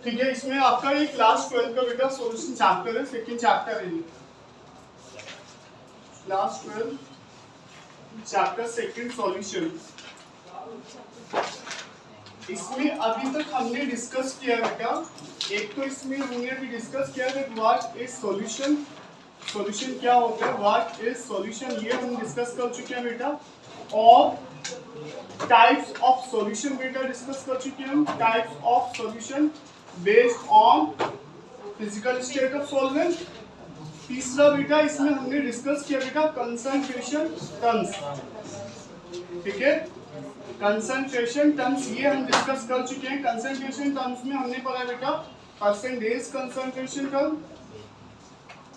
ठीक है, इसमें आपका ये क्लास 12 का बेटा सॉल्यूशन चैप्टर है, सेकंड चैप्टर है ये क्लास 12 चैप्टर सेकंड सॉल्यूशन। इसमें अभी तक हमने डिस्कस किया बेटा, एक तो इसमें हमने अभी डिस्कस किया कि व्हाट इज सॉल्यूशन, सॉल्यूशन क्या होता है, व्हाट इज सॉल्यूशन, ये हम डिस्कस कर चुके हैं बेटा। और टाइप्स ऑफ सॉल्यूशन बेटा डिस्कस कर चुके हैं हम, types of solution based on physical state of solvent. तीसरा बेटा इसमें हमने डिस्कस किया बेटा कंसंट्रेशन टर्म्स, ठीक है, कंसंट्रेशन टर्म्स ये हम डिस्कस कर चुके हैं। कंसंट्रेशन टर्म्स में हमने पढ़ा बेटा परसेंटेज कंसंट्रेशन टर्म,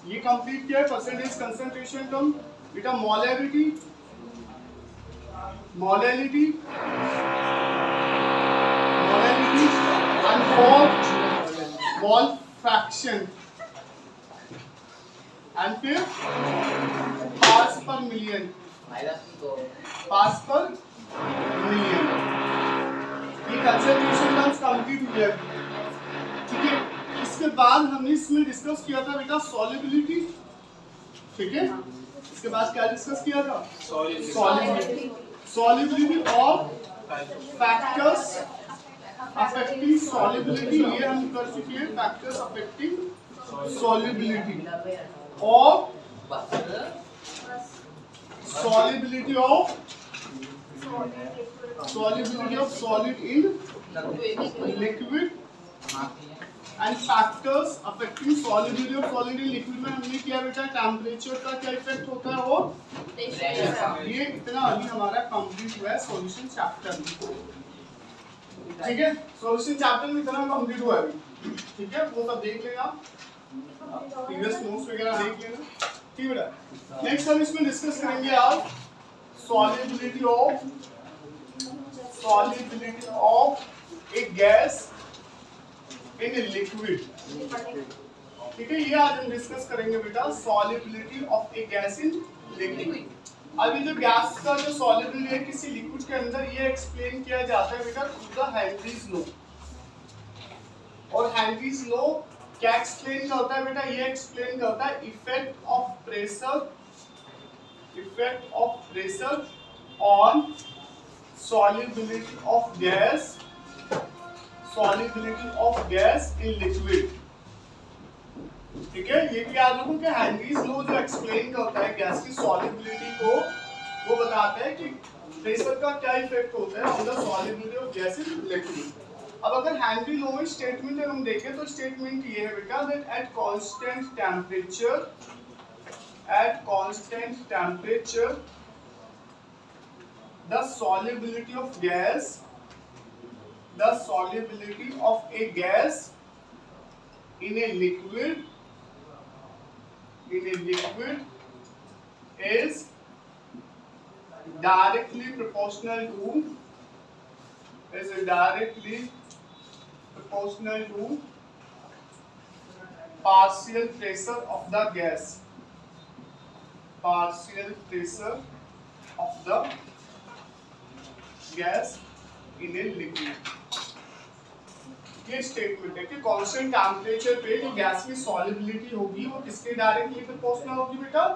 ये कंप्लीट किया है परसेंटेज कंसंट्रेशन टर्म बेटा। Molarity, molality, molality and mole fraction and फिर पार्ट्स पर मिलियन, पार्ट्स पर मिलियन, ये कंसंट्रेशन टर्म्स कंप्लीट हुए, ठीक है। इसके बाद हमने इसमें डिस्कस किया था बेटा सॉल्युबिलिटी, ठीक है। इसके बाद क्या डिस्कस किया था, solubility, solubility of factors affecting solubility, ये हम कर चुके हैं, फैक्टर्स अफेक्टिंग सॉल्युबिलिटी और solubility of solid in liquid and factors affecting solubility of solid in liquid में हमने किया बेटा टेम्परेचर का क्या इफेक्ट होता है और ये इतना अभी हमारा कंप्लीट हुआ है सॉल्यूशन चैप्टर में, ठीक है। सॉल्यूशन चैप्टर में इतना कंप्लीट हुआ है, ठीक है, वो सब देख लेना, प्रीवियस नोट्स वगैरह देख लेना, ठीक है। नेक्स्ट हम इसमें डिस्कस करेंगे आज solubility of A gas in a liquid, ठीक है, ये आज हम डिस्कस करेंगे बेटा solubility of A gas in liquid. अभी जो गैस का जो सॉल्युबिलिटी है किसी लिक्विड के अंदर, ये एक्सप्लेन किया जाता है बेटा थ्रू द हेनरीज लॉ। और हेनरीज लॉ क्या एक्सप्लेन करता है बेटा, ये एक्सप्लेन करता है effect of pressure on solubility of gas in liquid, ठीक है। ये भी याद रखो कि हेनरीज लॉ जो एक्सप्लेन करता है गैस की सॉल्युबिलिटी को, वो बताता है कि प्रेशर का क्या इफेक्ट होता है on the solubility of gas in liquid. अब अगर हेनरी लॉ में स्टेटमेंट हम देखें तो स्टेटमेंट ये है बेटा that at constant temperature the solubility of a gas in a liquid is directly proportional to partial pressure of the gas, gas in a liquid. ये स्टेटमेंट है कि कांस्टेंट टेम्परेचर पे जो गैस की सॉल्युबिलिटी होगी वो किसके डायरेक्टली प्रोपोर्शनल होगी बेटा,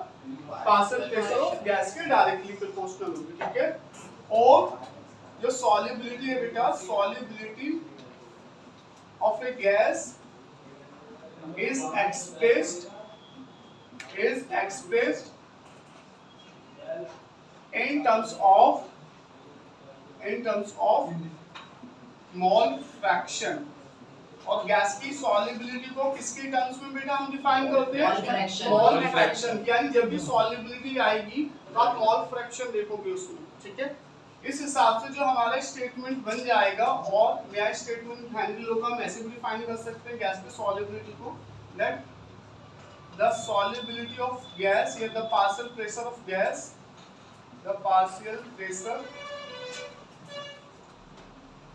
पार्शियल प्रेशर ऑफ गैस के डायरेक्टली प्रोपोर्शनल होगी, ठीक है। और जो सॉल्युबिलिटी है बेटा, solubility of A gas is expressed in terms of mole fraction. और गैस की सॉल्युबिलिटी को किसके टर्म्स में बेटा हम डिफाइन करते हैं, मोल फ्रैक्शन, यानी जब भी सॉल्युबिलिटी आएगी तो आप मोल फ्रैक्शन देखोगे उसमें, ठीक है। इस हिसाब से जो हमारा स्टेटमेंट बन जाएगा, और नया स्टेटमेंट हेनरी लॉ का हम ऐसे भी डिफाइन कर सकते हैं गैस की सॉल्युबिलिटी को, that the solubility of gas या the partial pressure of gas,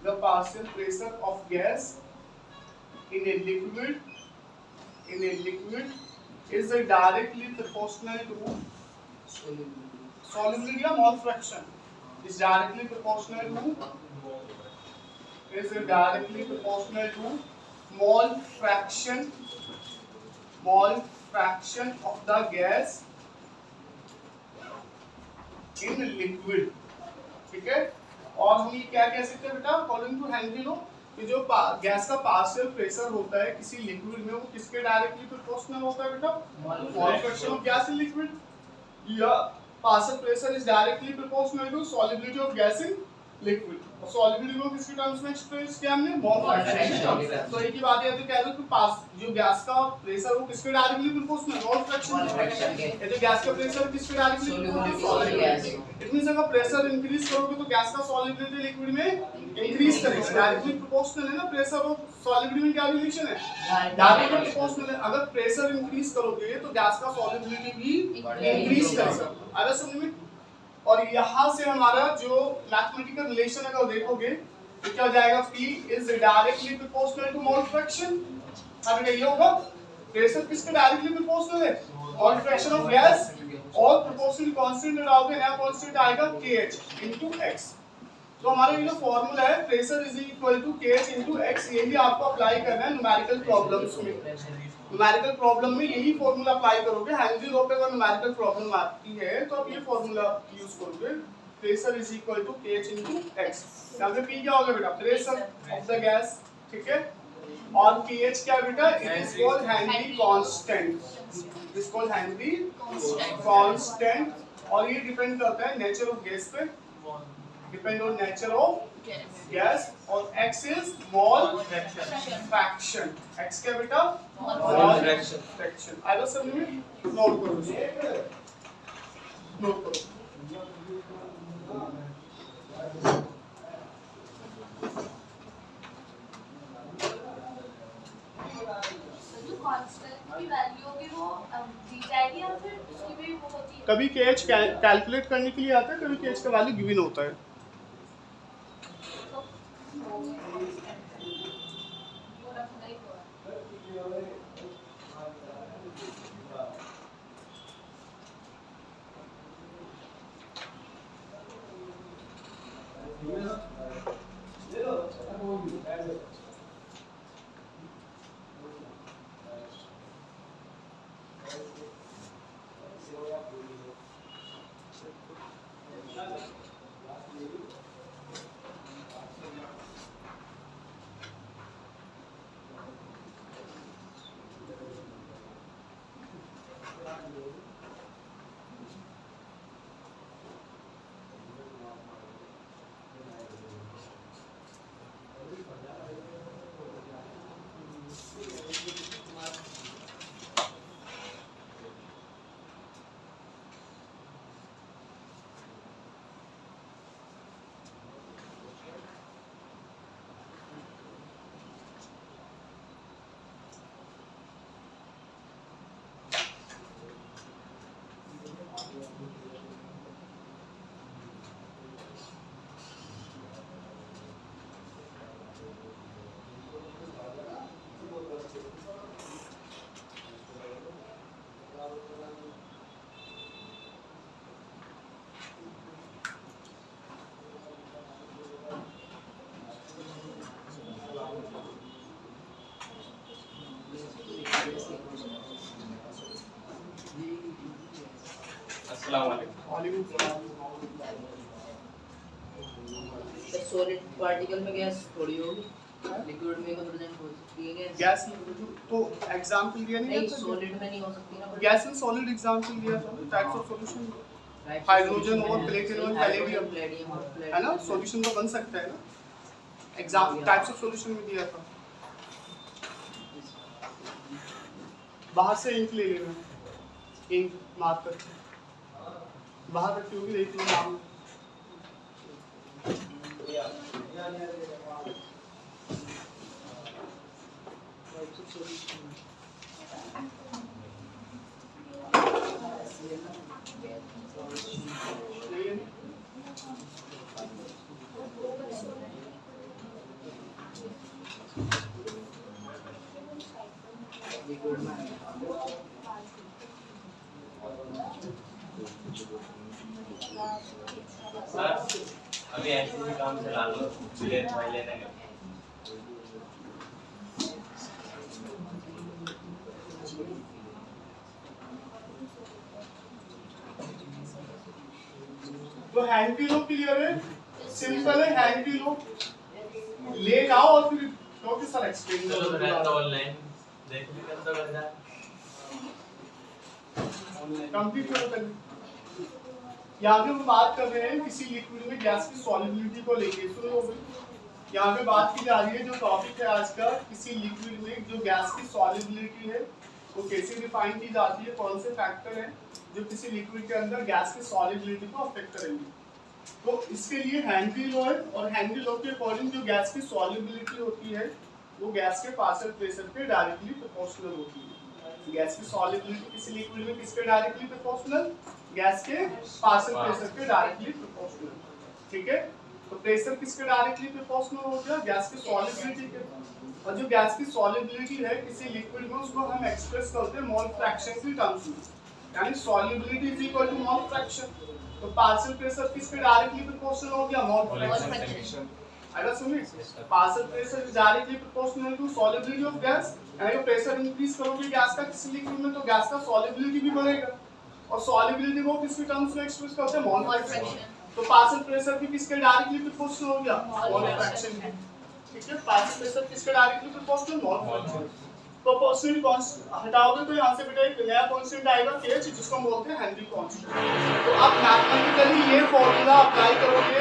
the partial pressure of gas in a liquid is directly proportional to solubility या mole fraction is directly proportional to mole fraction of the gas in liquid. ठीक है, और हम ये क्या कह सकते हैं बेटा, अकॉर्डिंग टू हेनरी लॉ कि जो गैस का पार्शियल प्रेशर होता है किसी लिक्विड में वो किसके डायरेक्टली प्रोपोर्शनल होता है बेटा, mole fraction of gas in liquid, या partial pressure is directly proportional to solubility of gas in liquid. और सॉल्युबिलिटी को किसके टर्म्स में एक्सप्रेस किया हमने, मोल फ्रैक्शन। तो एक ही बात है तो कह दो कि पास जो गैस का प्रेशर वो किसके डायरेक्टली प्रोपोर्शनल, मोल फ्रैक्शन। ये जो गैस का प्रेशर किसके डायरेक्टली प्रोपोर्शनल, इट मींस अगर प्रेशर इंक्रीज करोगे तो गैस का सॉल्युबिलिटी लिक्विड में इंक्रीज करेगा, डायरेक्टली प्रोपोर्शनल है ना, प्रेशर और सॉल्युबिलिटी में क्या रिलेशन है, डायरेक्टली प्रोपोर्शनल है। अगर प्रेशर इंक्रीज करोगे तो गैस का सॉल्युबिलिटी भी इंक्रीज करेगा, अगर समझ में। और यहाँ से हमारा जो मैथमेटिकल रिलेशन अगर देखोगे तो क्या हो जाएगा, P is directly proportional to mole fraction। अब ये होगा प्रेशर किसके डायरेक्टली प्रोपोर्शनल है, mole fraction of gas, और प्रोपोर्शनल कांस्टेंट डालोगे नया कांस्टेंट आएगा KH into x। तो हमारा ये जो फॉर्मूला है pressure is equal to KH into x, यही आपको अप्लाई करना है न्यूमेरिकल प्रॉब्लम्स में। न्यूमेरिकल प्रॉब्लम में यही फॉर्मूला अप्लाई करोगे, हेनरी लॉ पे अगर न्यूमेरिकल प्रॉब्लम आती है तो आप ये फॉर्मूला यूज करोगे, pressure is equal to KH into x। यहाँ पे P क्या होगा बेटा, प्रेशर ऑफ द गैस, ठीक है, और KH क्या बेटा, it is called Henry constant, it is called Henry constant. और ये डिपेंड करता है नेचर ऑफ गैस पे, depend on nature of gas, और x is mole fraction, x क्या बेटा, मोल फ्रैक्शन। आइए समझ में, नोट करो इसको, नोट करो। जो कांस्टेंट की वैल्यू होगी वो दी जाएगी या फिर उसकी भी वो होती है, कभी KH कैलकुलेट करने के लिए आता है, कभी KH का वैल्यू गिवन होता है। सॉलिड पार्टिकल में गैस थोड़ी होगी, लिक्विड में कंप्रेजेंट हो सकती है गैस तो एग्जांपल दिया नहीं, सॉलिड में नहीं हो सकती ना, गैस इन सॉलिड एग्जांपल दिया था, टाइप्स ऑफ सॉल्यूशन, हाइड्रोजन और प्लेटिनम पैलेडियम है ना, सॉल्यूशन तो बन सकता है ना, एग्जांपल टाइप्स ऑफ सॉल्यूशन में दिया था। बाहर से इंक ले लेना, इंक मार्कर बाहर रखी होगी, देख लो नाम। सर अभी ऐसे ही काम चला लो ले भाई लेने का तो हैंड की लो क्लियर है, सिंपल है हैंड की लो ले जाओ और फिर तो कि सर एक्सप्लेन चलो करो मैं तो ऑनलाइन देख भी कर दो बंदा कंप्लीट करो पहले। यहाँ पे हम बात कर रहे हैं किसी लिक्विड में गैस की सॉल्युबिलिटी को लेके। सुनो यहाँ पे बात की जा रही है, जो टॉपिक है आज का, किसी लिक्विड में जो गैस की सॉल्युबिलिटी है वो कैसे डिफाइन की जाती है, कौन से फैक्टर हैं जो किसी लिक्विड के अंदर गैस की सॉल्युबिलिटी को अफेक्ट करेंगे। तो इसके लिए हेनरी लॉ है और हेनरी लॉ के अकॉर्डिंग जो गैस की सॉल्युबिलिटी होती है वो गैस के पार्शियल प्रेशर पे डायरेक्टली प्रोपोर्शनल होती है। गैस की सॉल्युबिलिटी किसी लिक्विड में किसके डायरेक्टली प्रोपोर्शनल, गैस के पार्शियल प्रेशर पे डायरेक्टली प्रोपोर्शनल। ठीक है, तो प्रेशर किसके डायरेक्टली प्रोपोर्शनल हो गया, गैस की सॉल्युबिलिटी के। और जो गैस की सॉल्युबिलिटी है किसी लिक्विड में उसको हम एक्सप्रेस करते हैं मोल फ्रैक्शन की टर्म्स में, यानी solubility is equal to mole fraction. तो पार्शियल प्रेशर किसके डायरेक्टली प्रोपोर्शनल हो गया, मोल फ्रैक्शन। अगर सुनिए partial pressure is directly proportional to solubility of gas, यानी प्रेशर इंक्रीज करोगे गैस का किसी लिक्विड में तो गैस का सॉल्युबिलिटी भी बढ़ेगा। और सॉल्युबिलिटी को किसके टर्म्स में एक्सप्रेस करते हैं, मोल फ्रैक्शन। तो पार्शियल प्रेशर भी किसके डायरेक्टली प्रोपोर्शनल हो गया, मोल फ्रैक्शन। ठीक है, पार्शियल प्रेशर किसके directly proportional, mole fraction. Proportional constant हटाओगे तो यहाँ से बेटा एक नया कांस्टेंट आएगा kh, जिसको हम बोलते हैं हेनरी कांस्टेंट। तो आप मैथमेटिकली ये फॉर्मूला अप्लाई करोगे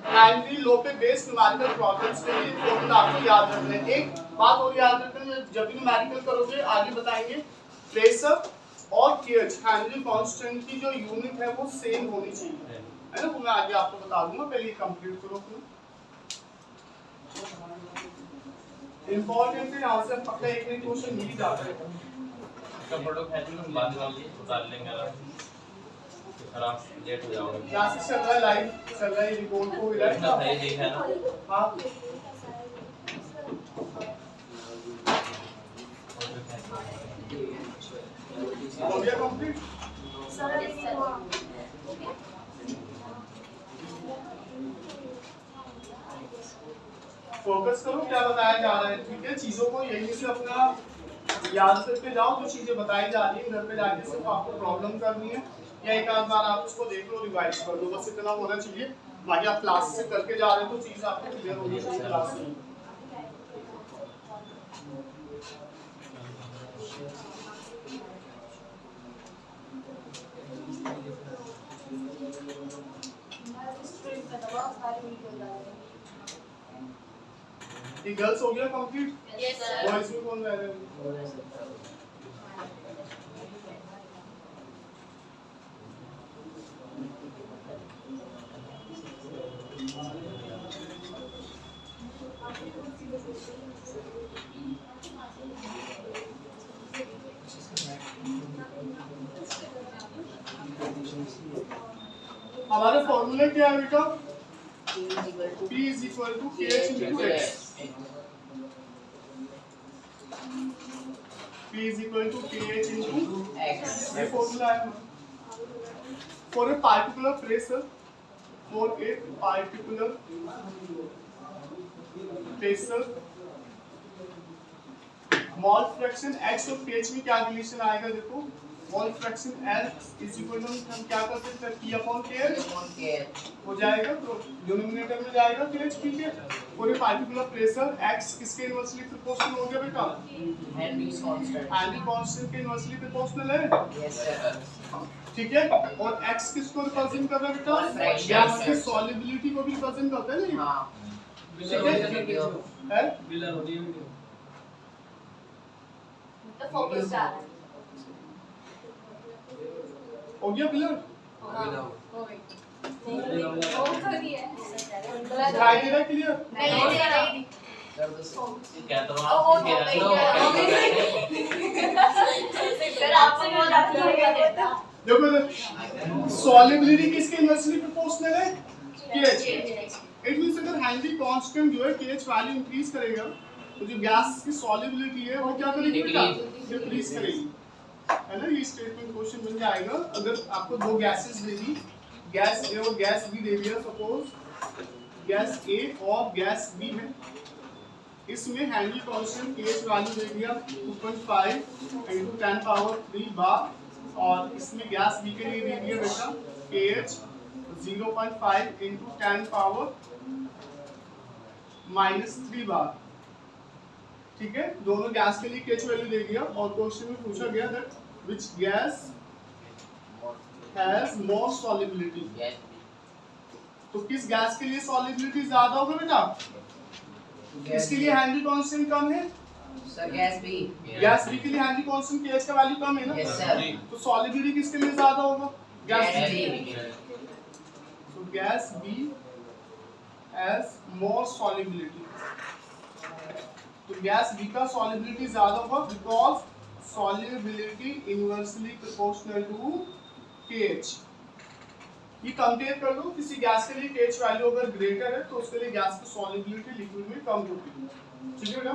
हेनरी लॉ पे बेस्ड न्यूमेरिकल प्रॉब्लम्स के लिए, फॉर्मूला आपको याद रखना है। एक बात और याद रखना है, जब भी न्यूमेरिकल करोगे आगे बताएंगे, प्रेशर और kh हेनरी कांस्टेंट की जो यूनिट है वो सेम होनी चाहिए, है ना। तो मैं आगे आपको बता दूंगा, पहले कंप्लीट करो अपना। इंपॉर्टेंट है, यहाँ से पक्का एक नहीं क्वेश्चन मिल जाता है। इसका फोटो खींच लो बाद में ये उतार लेंगे फिर आप लेट हो जाओगे। क्लासेस चल रहा है, लाइव चल रहा है, रिपोर्ट को मिला इतना है। सही देखा है ना। हाँ हो गया कंप्लीट। फोकस करो क्या बताया जा रहा है, ठीक है। चीजों को यहीं से अपना याद करके जाओ, जो चीजें बताई जा रही है घर पे जाके सिर्फ आपको प्रॉब्लम करनी है या एक आध बार आप उसको देख लो, रिवाइज कर लो, बस इतना होना चाहिए। बाकी आप क्लास से करके जा रहे हो तो चीज आपको क्लियर होनी चाहिए क्लास से। ये गर्ल्स हो गया कंप्लीट, Yes, sir. बॉयज में कौन रह रहे हैं? हमारा फॉर्मूला क्या है बेटा, P is equal to KH into X. P is equal to KH into X. ये फॉर्मूला है for a particular pressure, for a particular pressure mole fraction X और pH में क्या रिलेशन आएगा, देखो mole fraction X is equal to हम क्या कर सकते हैं, P upon KH हो जाएगा, तो डिनोमिनेटर में जाएगा KH P के। और ये पार्टिकुलर प्रेशर X किसके इनवर्सली प्रोपोर्शनल हो गया बेटा, हेनरी कांस्टेंट के इनवर्सली प्रोपोर्शनल है। Yes, sir. ठीक ठीक है, और x किसको रिप्रेजेंट कर रहा है बेटा, गैस की सॉल्युबिलिटी को भी रिप्रेजेंट करता है ना। हाँ है The focus star. हो गया क्लियर, दिखाई दे रहा है क्लियर। क्या तो देखो सॉल्युबिलिटी किसके इनवर्सली प्रोपोर्शनल है, KH। इट मींस अगर हेनरी कांस्टेंट जो है KH वैल्यू इंक्रीज करेगा तो जो गैस की सॉल्युबिलिटी है वो क्या करेगी बेटा, डिक्रीज करेगी, है ना। ये स्टेटमेंट क्वेश्चन बन जाएगा, अगर आपको दो गैसेस देगी गैस ए और गैस बी दे दिया, सपोज गैस ए और गैस बी है, इसमें हैंडल कांस्टेंट pH वैल्यू दे दिया 2.5 × 10⁻³ बार, और इसमें गैस बी के लिए दे दिया बेटा pH 0.5 × 10⁻³ बार। ठीक है, दोनों गैस के लिए pH वैल्यू दे दिया, और क्वेश्चन में पूछा गया that which gas has more solubility, तो किस गैस के लिए सॉल्युबिलिटी ज्यादा होगा बेटा? इसके लिए हैंडल कांस्टेंट कम है सर, गैस बी के लिए हैंडल कांस्टेंट pH का वैल्यू कम है ना, यस सर, तो सॉल्युबिलिटी किसके लिए ज्यादा होगा? गैस बी बी। So gas B has more solubility. तो गैस B का solubility ज्यादा होगा because solubility inversely proportional to pH। ये कंपेयर कर लो, किसी गैस के लिए pH वैल्यू अगर ग्रेटर है तो उसके लिए गैस की solubility लिक्विड में कम होती है। ठीक है ना,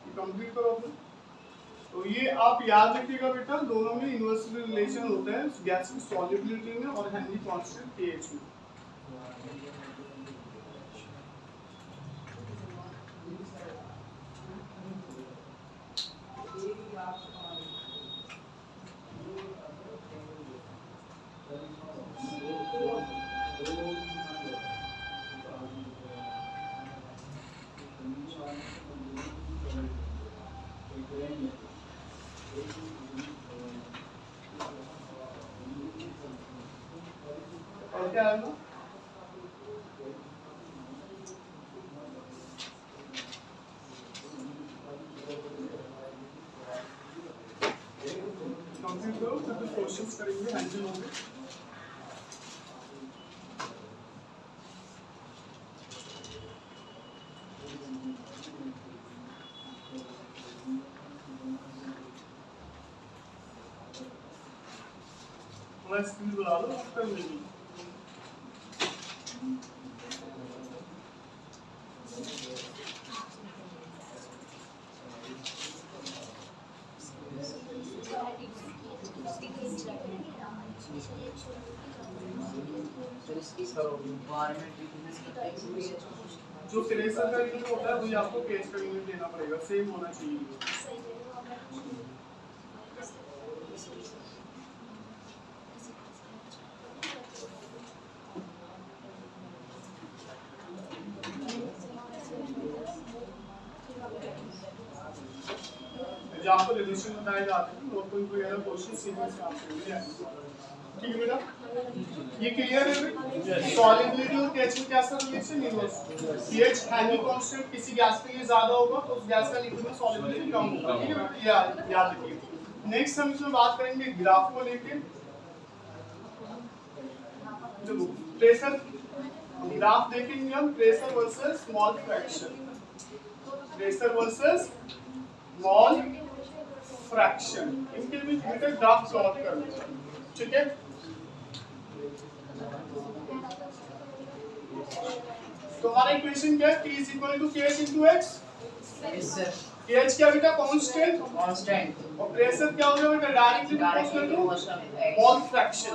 ये कंप्लीट करो अपने। तो ये आप याद रखिएगा बेटा, दोनों में इन्वर्सली रिलेशन होता है गैस की solubility में और हैंडल कांस्टेंट pH में। और क्या है ना, कंप्लीट करो, फिर क्वेश्चंस करेंगे, आंसर होंगे। मैं स्क्रीन बुला लो, कर लेंगे। सर इसकी रिक्वायरमेंट बिजनेस करते हैं जो क्रेसर का यूनिट होता है वही आपको पेज का यूनिट देना पड़ेगा, सेम होना चाहिए। जब आपको रिलेशन बताए जाते हैं तो कोई कोई अलग क्वेश्चन सीधे से आपको मिल जाएगा। ठीक है बेटा, ये क्लियर है? सॉलिबिलिटी और pH में क्या सर रिलेशन है? pH हैंडल कांस्टेंट किसी गैस के लिए ज्यादा होगा तो उस गैस का लिक्विड में सॉलिबिलिटी कम होगा। ठीक है बेटा, याद रखिए। नेक्स्ट हम इसमें बात करेंगे ग्राफ को लेके। चलो प्रेशर ग्राफ देखेंगे हम, pressure versus mole fraction, pressure versus mole fraction, इनके बीच में ग्राफ प्लॉट करना। ठीक है, तो हमारा इक्वेशन क्या है? T is equal to KH into X। Yes sir, KH क्या बेटा? कांस्टेंट, कांस्टेंट और प्रेशर क्या होगा बेटा? Directly proportional to mole fraction.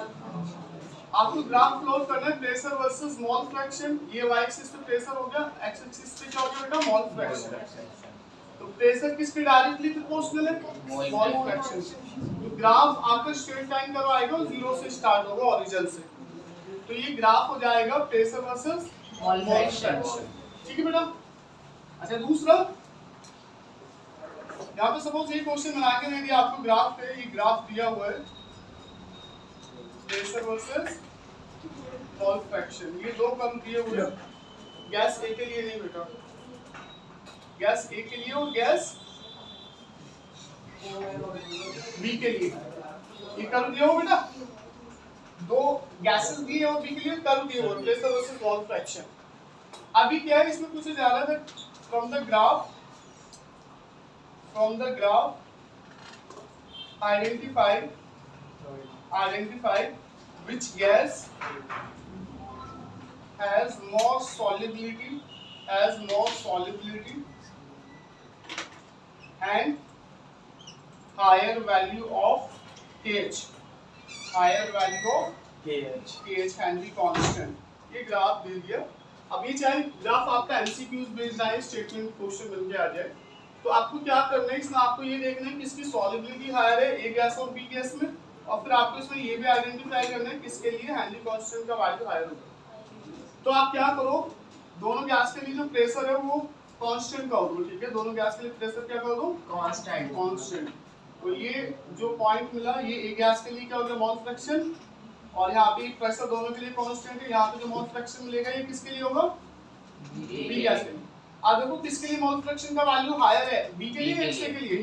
आपको ग्राफ प्लॉट करना है प्रेशर वर्सेस मोल फ्रैक्शन। ये y एक्सिस पे प्रेशर हो गया, x एक्सिस पे क्या हो गया बेटा? Mole fraction. तो प्रेशर किसके डायरेक्टली प्रोपोर्शनल है? मोल फ्रैक्शन से। तो ग्राफ आपका स्ट्रेट लाइन कब आएगा? 0 से स्टार्ट होगा ओरिजिन से। तो ये ग्राफ हो जाएगा प्रेशर वर्सेस मोल फ्रैक्शन। ठीक है बेटा। अच्छा दूसरा, यहाँ पे सपोज ये क्वेश्चन बना के दे दिया आपको, ग्राफ पे ये ग्राफ दिया हुआ है प्रेशर वर्सेस मोल फ्रैक्शन, ये दो कम दिए हुए हैं, गैस ए के लिए नहीं बेटा, गैस ए के लिए और गैस बी के लिए। ये कर्व दिया हो बेटा, दो गैसेस दिए और बी के लिए कर्व दिए हुए, प्रेशर वर्सेस मोल फ्रैक्शन। अभी क्या है इसमें पूछा जा रहा है from the graph identify which gas has more solubility and higher value of pH, higher value of KH Henry constant. ये ग्राफ दे दिया। अब ये चाहे ग्राफ आपका एमसीक्यूज बेस्ड आए, स्टेटमेंट क्वेश्चन बन के आ जाए, तो आपको क्या करना है, इसमें आपको ये देखना है कि इसकी सॉल्युबिलिटी हायर है ए गैस और बी गैस में, और फिर आपको इसमें ये भी आइडेंटिफाई करना है किसके लिए हेनरी कांस्टेंट का वैल्यू हायर होगा। तो आप क्या करो, दोनों गैस के लिए जो प्रेशर है वो कांस्टेंट कर दो, ठीक है। दोनों गैस के लिए प्रेशर क्या कर दो, कांस्टेंट। तो ये जो पॉइंट मिला, ये ए गैस के लिए क्या हो गया, मोल फ्रैक्शन, और यहाँ पे प्रेशर दोनों के लिए कांस्टेंट है। यहाँ पे जो मोल फ्रैक्शन मिलेगा ये किसके लिए होगा, बी गैस के लिए। अब देखो किसके लिए मोल फ्रैक्शन का वैल्यू हायर है, बी के लिए, एक्स के लिए।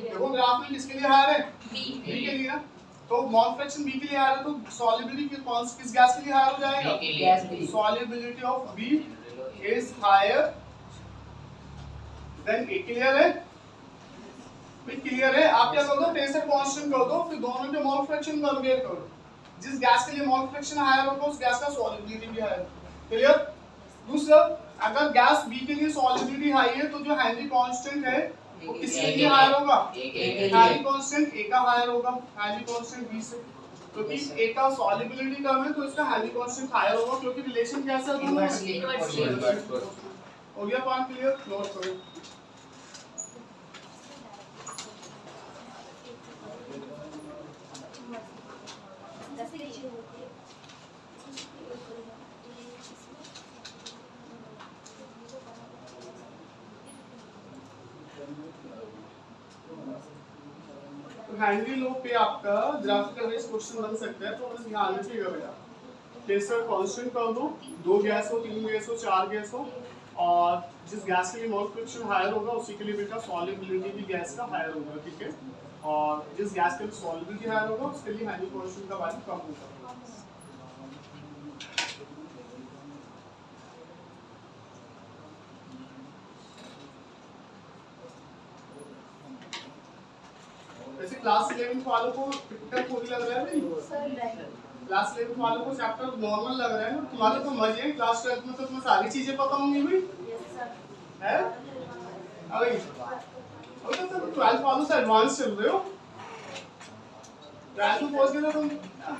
देखो ग्राफ में किसके लिए हायर है, बी के लिए ना। तो मोल फ्रैक्शन बी के लिए हायर है, तो सॉल्युबिलिटी किस गैस के लिए हायर हो जाएगा, solubility of B is higher than A. Clear है, क्लियर है। आप क्या कर दो, प्रेशर कांस्टेंट कर दो, फिर दोनों के मोल फ्रैक्शन कंपेयर करो। जिस गैस के लिए मोल फ्रैक्शन हायर होगा उस गैस का सॉल्युबिलिटी भी हायर। क्लियर। दूसरा, अगर गैस बी के लिए सॉल्युबिलिटी हाई है तो जो हेनरी कांस्टेंट है वो किसके लिए हायर होगा, हेनरी कांस्टेंट ए का हायर होगा, हेनरी कांस्टेंट बी से। क्योंकि ए का सॉल्युबिलिटी कम है तो इसका हेनरी कांस्टेंट हायर होगा, क्योंकि रिलेशन कैसा है दोनों में। हो गया पॉइंट क्लियर, नोट करो। हेनरी लॉ पे आपका ग्राफिकल बेस्ड क्वेश्चन बन सकता है, तो बस ध्यान रखिएगा बेटा। प्रेशर कांस्टेंट कर दो, 2 गैस हो, 3 गैस हो, 4 गैस हो, और जिस गैस के लिए मोल फ्रैक्शन हायर होगा उसी के लिए बेटा सॉल्युबिलिटी भी गैस का हायर होगा, ठीक है। और जिस गैस के लिए सॉल्युबिलिटी हायर होगा उसके लिए हेनरी कांस्टेंट का वैल्यू कम होगा। वैसे क्लास 11 वालों को टिपिकल थोड़ी लग रहा है नहीं, क्लास 11 वालों को चैप्टर नॉर्मल लग रहा है ना, तुम्हारे तो मजे हैं। क्लास 12 में तो तुम्हें सारी चीजें पता होंगी भी है। अभी तो 12 वालों से एडवांस चल रहे हो, 12 में पहुंच गए ना तुम,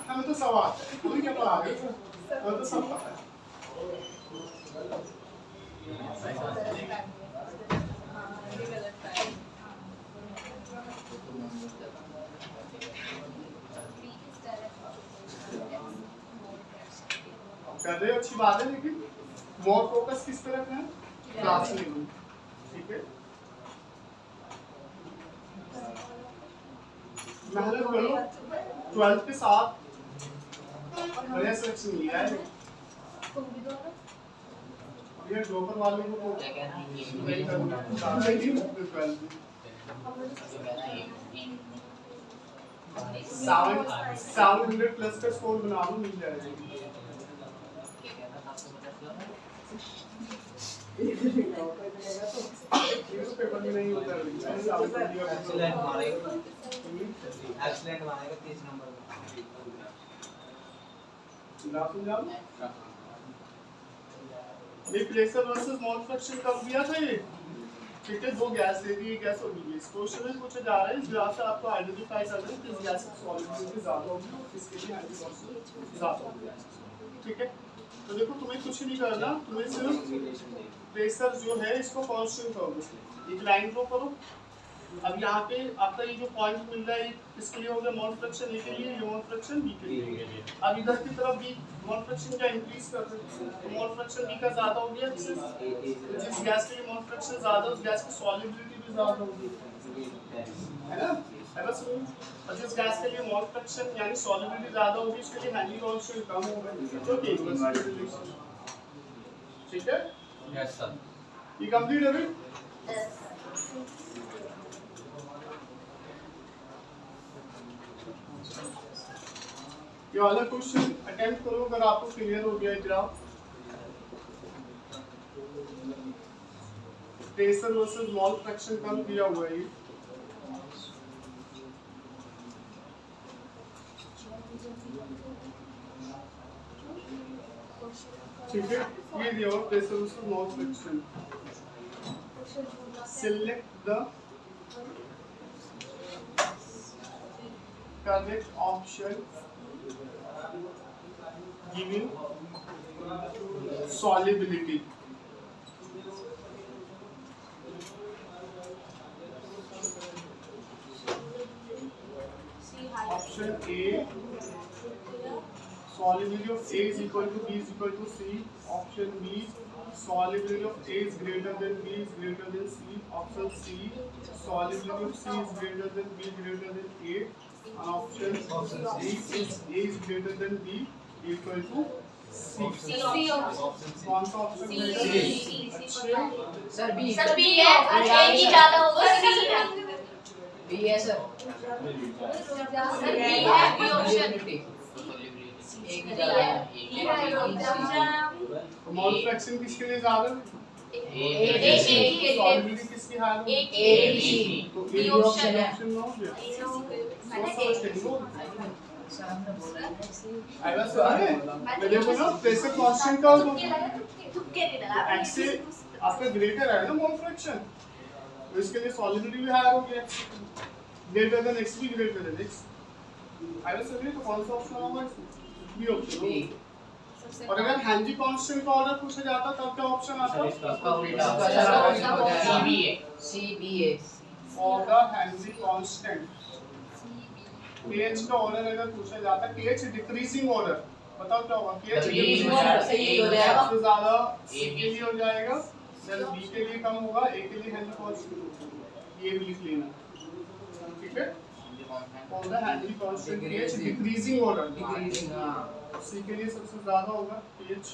हमें तो सब आता है, तुम्हें क्या पढ़ा रहे हो, हमें तो सब पता है। कर रहे हो, अच्छी बात है, लेकिन मोर फोकस किस पे रखना है, क्लास में, ठीक है। मेहनत करो, 12 के साथ बढ़िया सिलेक्शन लिया है। ये ड्रॉपर वालों को साउंड 100 प्लस का स्कोर बना लो, मिल जाएगा। पेपर में नहीं होता है, एक्सीलेंट मारेगा 30 नंबर का। ये प्रेशर वर्सेस मोल फ्रैक्शन कब दिया था ये, ठीक है। 2 गैस दे दी, गैस और बी गैस। क्वेश्चन में पूछा जा रहा है, इस ग्राफ से आपको आइडेंटिफाई करना है किस गैस की सॉल्युबिलिटी ज्यादा होगी और किसके लिए हेनरी कांस्टेंट ज्यादा होगी, ठीक है। तो देखो तुम्हें कुछ नहीं करना, तुम्हें सिर्फ प्रेशर जो है इसको कांस्टेंट करो, एक लाइन ड्रॉ करो। अब यहाँ पे आपका ये जो पॉइंट मिल रहा है इसके लिए हो गया मोल फ्रैक्शन ए के लिए, ये मोल फ्रैक्शन बी के लिए। अब इधर की तरफ भी मोल फ्रैक्शन क्या इंक्रीज कर सकते हैं, तो मोल फ्रैक्शन बी का ज्यादा हो गया, जिस गैस के लिए मोल फ्रैक्शन ज्यादा उस गैस की सॉल्युबिलिटी भी ज्यादा होगी, है ना। और जिस गैस के लिए मोल फ्रैक्शन यानी सॉल्युबिलिटी ज्यादा होगी उसके लिए हेनरी कांस्टेंट कम होगा, तो ठीक है। यस सर, ये कंप्लीट है अभी। ये वाला क्वेश्चन अटेम्प्ट करो अगर आपको क्लियर हो गया graph. Pressure versus mole fraction कम दिया हुआ है, ठीक है। ये दिया हुआ pressure versus mole fraction. Select the correct option giving solubility. Option A, solubility of A is equal to B is equal to C. Option B, solubility of A is greater than B is greater than C. Option C, solubility of C is greater than B greater than A. And option D is A is greater than B equal to C. कौन सा option है? Sir B sir B है, ए की ज्यादा होगा सी है। B है sir sir B है, बी ऑप्शन एक ज्यादा है मोल फ्रैक्शन किसके लिए ज्यादा है? सॉल्युबिलिटी किसकी हाई है? ए बी सी तो बी ए ऑप्शन है ऑप्शन में हो गया। सर हमने बोला है आएगा सर मैंने बोला प्रेशर कांस्टेंट का तुक्के नहीं लगा। एक्स से आपका ग्रेटर है ना मोल फ्रैक्शन, तो इसके लिए सॉल्युबिलिटी भी हाई हो गया। ग्रेटर देन एक्स भी ग्रेटर देन एक्स आएगा सर। तो कौन सा ऑप्शन होगा इसमें? B option. बी और अगर हैंजी कांस्टेंट का ऑर्डर पूछा जाता तब क्या ऑप्शन आता? इसका उल्टा सी बी है सी बी है फॉर द हैंजी कांस्टेंट pH का ऑर्डर अगर पूछा जाता pH डिक्रीजिंग ऑर्डर, बताओ क्या होगा? pH डिक्रीजिंग ऑर्डर सही हो जाएगा। सबसे ज्यादा A के लिए हो जाएगा, जब B के लिए कम होगा, A के लिए हैंजी कांस्टेंट ये भी लिख लेना, ठीक है? फॉर द हैंजी constant pH decreasing order, decreasing हां C के लिए सबसे ज्यादा होगा pH।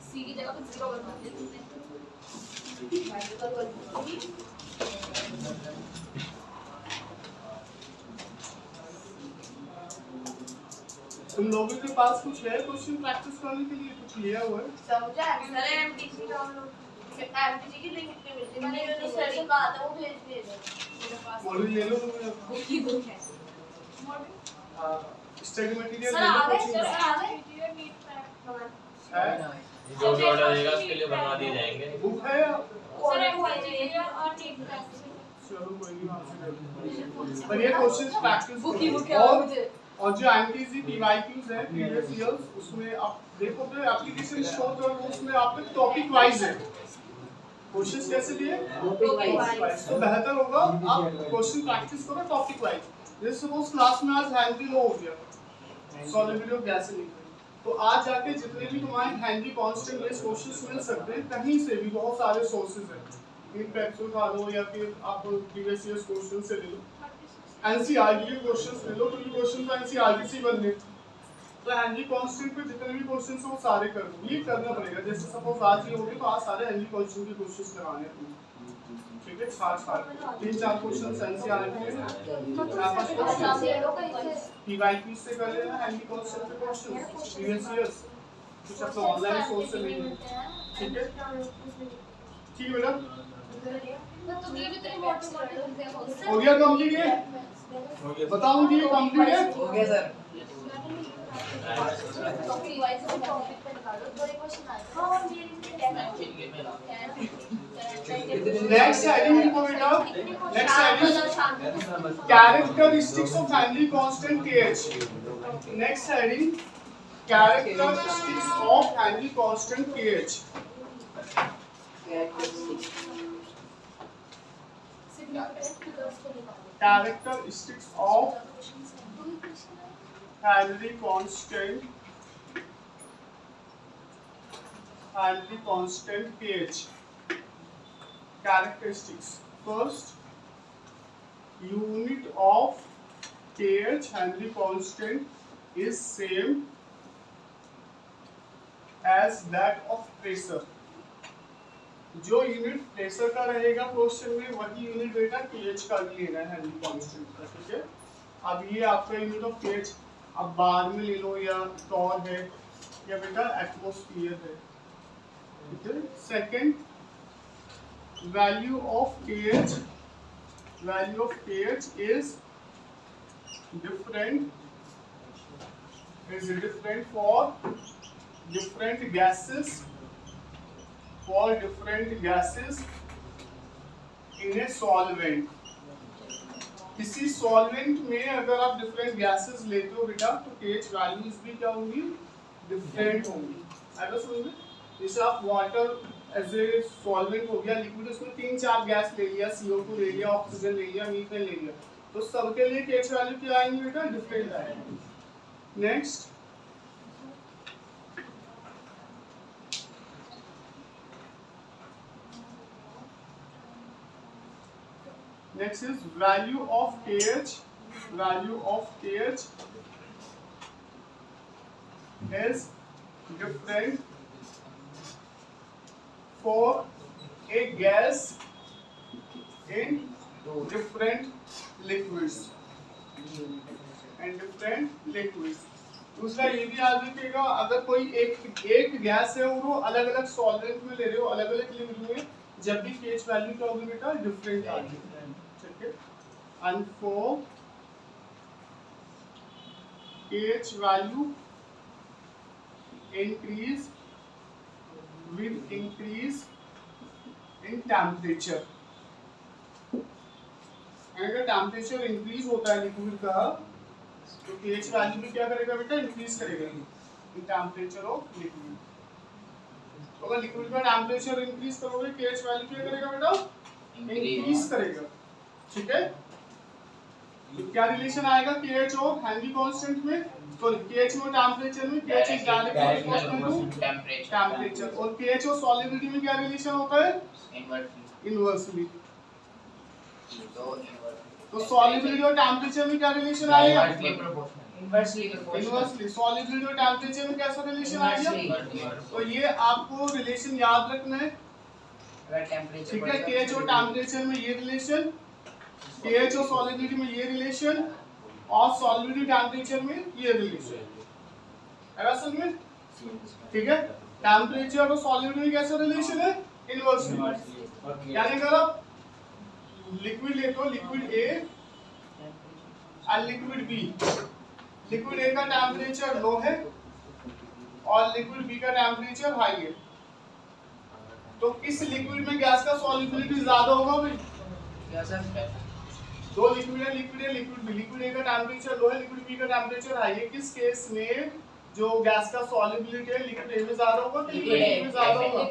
सी की जगह पे 0 बना देते तुम लोगों के पास कुछ है क्वेश्चन प्रैक्टिस करने के लिए? कुछ लिया हुआ है? समझा सर एमटीसी डाउनलोड एमटीसी की लिंक पे मिलती है। मैंने जो स्टडी का आता है वो भेज दिए मेरे पास। मॉड्यूल ले लो तुम। बुक ही बुक है स्टडी मटेरियल सर ले लो। आ गए कोचिंग सर का। आ गए नीट पैक है जो भी ऑर्डर रहेगा उसके लिए बनवा दिए जाएंगे। बुक है या सर एमटीसी और नीट पैक चलो कोई नहीं, वहाँ से कर लो। पर ये क्वेश्चन प्रैक्टिस बुक ही बुक है और मुझे। और जो एमटीसी पीवाईक्यूज है प्रीवियस इयर्स, उसमें आप देखो तो एप्लीकेशन शो कर लो, उसमें आपके टॉपिक वाइज है क्वेश्चंस कैसे दिए टॉपिक वाइज। तो बेहतर होगा आप क्वेश्चन प्रैक्टिस करो टॉपिक वाइज। जैसे सपोज क्लास में आज हैंडी लो हो गया, सॉल्युबिलिटी ऑफ गैस लिख, तो आज जाके जितने भी तुम्हारे हैंडी कांस्टेंट बेस्ड क्वेश्चंस मिल सकते हैं कहीं से भी, बहुत सारे सोर्सेज हैं, इन पैक्स उठा लो या फिर आप प्रीवियस ईयर्स क्वेश्चन से ले लो, एनसीईआरटी के क्वेश्चंस ले लो, क्योंकि क्वेश्चन तो एनसीईआरटी से बनने, तो हैंडी कांस्टेंट पे जितने भी क्वेश्चंस हैं वो सारे कर दो। ये करना पड़ेगा। जैसे सपोज आज ये हो गए तो आज सारे हैंडी कांस्टेंट के क्वेश्चंस कराने हैं, ठीक है? साथ 3-4 क्वेश्चंस एनसीईआरटी के पीवाईक्यू से कर लेना, हैंडी कांस्टेंट के क्वेश्चंस प्रीवियस ईयर्स कुछ अपना ऑनलाइन सोर्स से लेंगे, ठीक है? ठीक है बेटा, तो ये भी तो इम्पोर्टेंट हो गया कंप्लीट? ये बताऊं कि ये कंप्लीट है? हो गया सर। टॉपिक वाइज से टॉपिक पे निकालो तो एक क्वेश्चन आएगा। हां ये नेक्स्ट हेडिंग लिखो बेटा, next heading characteristics of handy constant KH। Next heading characteristics of handy constant KH। Characteristics of Henry constant and the constant pH. Characteristics. First, unit of pH and the constant is same as that of pressure. जो unit pressure का रहेगा question में वही unit बेटा pH का भी लेना है हेनरी कांस्टेंट का, ठीक है। अब ये आपका यूनिट ऑफ pH अब बार में ले लो या टॉर है या बेटा एटमॉस्फेयर है, ठीक है। Second, value of pH is different for different gases in a solvent. किसी सॉल्वेंट में अगर आप डिफरेंट गैसेस लेते हो बेटा तो pH वैल्यूज भी क्या होंगी, डिफरेंट होंगी। ऐसा समझे, जैसे आप वाटर एज ए सॉल्वेंट हो गया, लिक्विड, उसमें 3-4 गैस ले लिया, CO2 ले लिया, ऑक्सीजन ले लिया, मीथेन ले लिया, तो सबके लिए pH वैल्यू क्या आएंगे बेटा, डिफरेंट आएंगे। Next, next is value of pH is different for a gas in different liquids दूसरा ये भी याद रखिएगा, अगर कोई एक गैस है और वो अलग अलग सॉल्वेंट में ले रहे हो, अलग अलग लिक्विड में, जब भी pH वैल्यू क्या होगी बेटा, डिफरेंट आएगी, ठीक है। And for pH value increase with increase in temperature, अगर टेम्परेचर इंक्रीज होता है लिक्विड का तो pH वैल्यू भी क्या करेगा बेटा, इंक्रीज करेगा इन टेम्परेचर ऑफ लिक्विड। तो अगर लिक्विड का टेम्परेचर इंक्रीज करोगे pH वैल्यू क्या करेगा बेटा, इंक्रीज करेगा, ठीक है। तो क्या रिलेशन आएगा pH और हेनरी कांस्टेंट में, तो pH में टेम्परेचर में pH is directly proportional to temperature, और pH और सॉल्युबिलिटी में क्या रिलेशन होता है, इनवर्सली। तो सॉल्युबिलिटी और टेम्परेचर में क्या रिलेशन आएगा, इनवर्सली। सॉल्युबिलिटी और टेम्परेचर में कैसा रिलेशन आएगा, तो ये आपको रिलेशन याद रखना है, ठीक है। pH और टेम्परेचर में ये रिलेशन, pH और सॉल्युबिलिटी में ये रिलेशन, और सॉल्युबिलिटी टेम्परेचर में ये रिलेशन, ऐसा समझ, ठीक है। टेम्परेचर और सॉल्युबिलिटी कैसा रिलेशन है, इनवर्सली। यानी अगर आप लिक्विड लेते हो, लिक्विड A और लिक्विड B, लिक्विड A का टेम्परेचर लो है और लिक्विड B का टेम्परेचर हाई है, तो किस लिक्विड में गैस का सॉल्युबिलिटी ज्यादा होगा भाई, दो लिक्विड है, liquid A, liquid B, liquid A का टेम्परेचर लो है, लिक्विड B का टेम्परेचर हाई है, किस केस में जो गैस का सॉल्युबिलिटी है लिक्विड A में ज्यादा होगा कि लिक्विड B में ज्यादा होगा,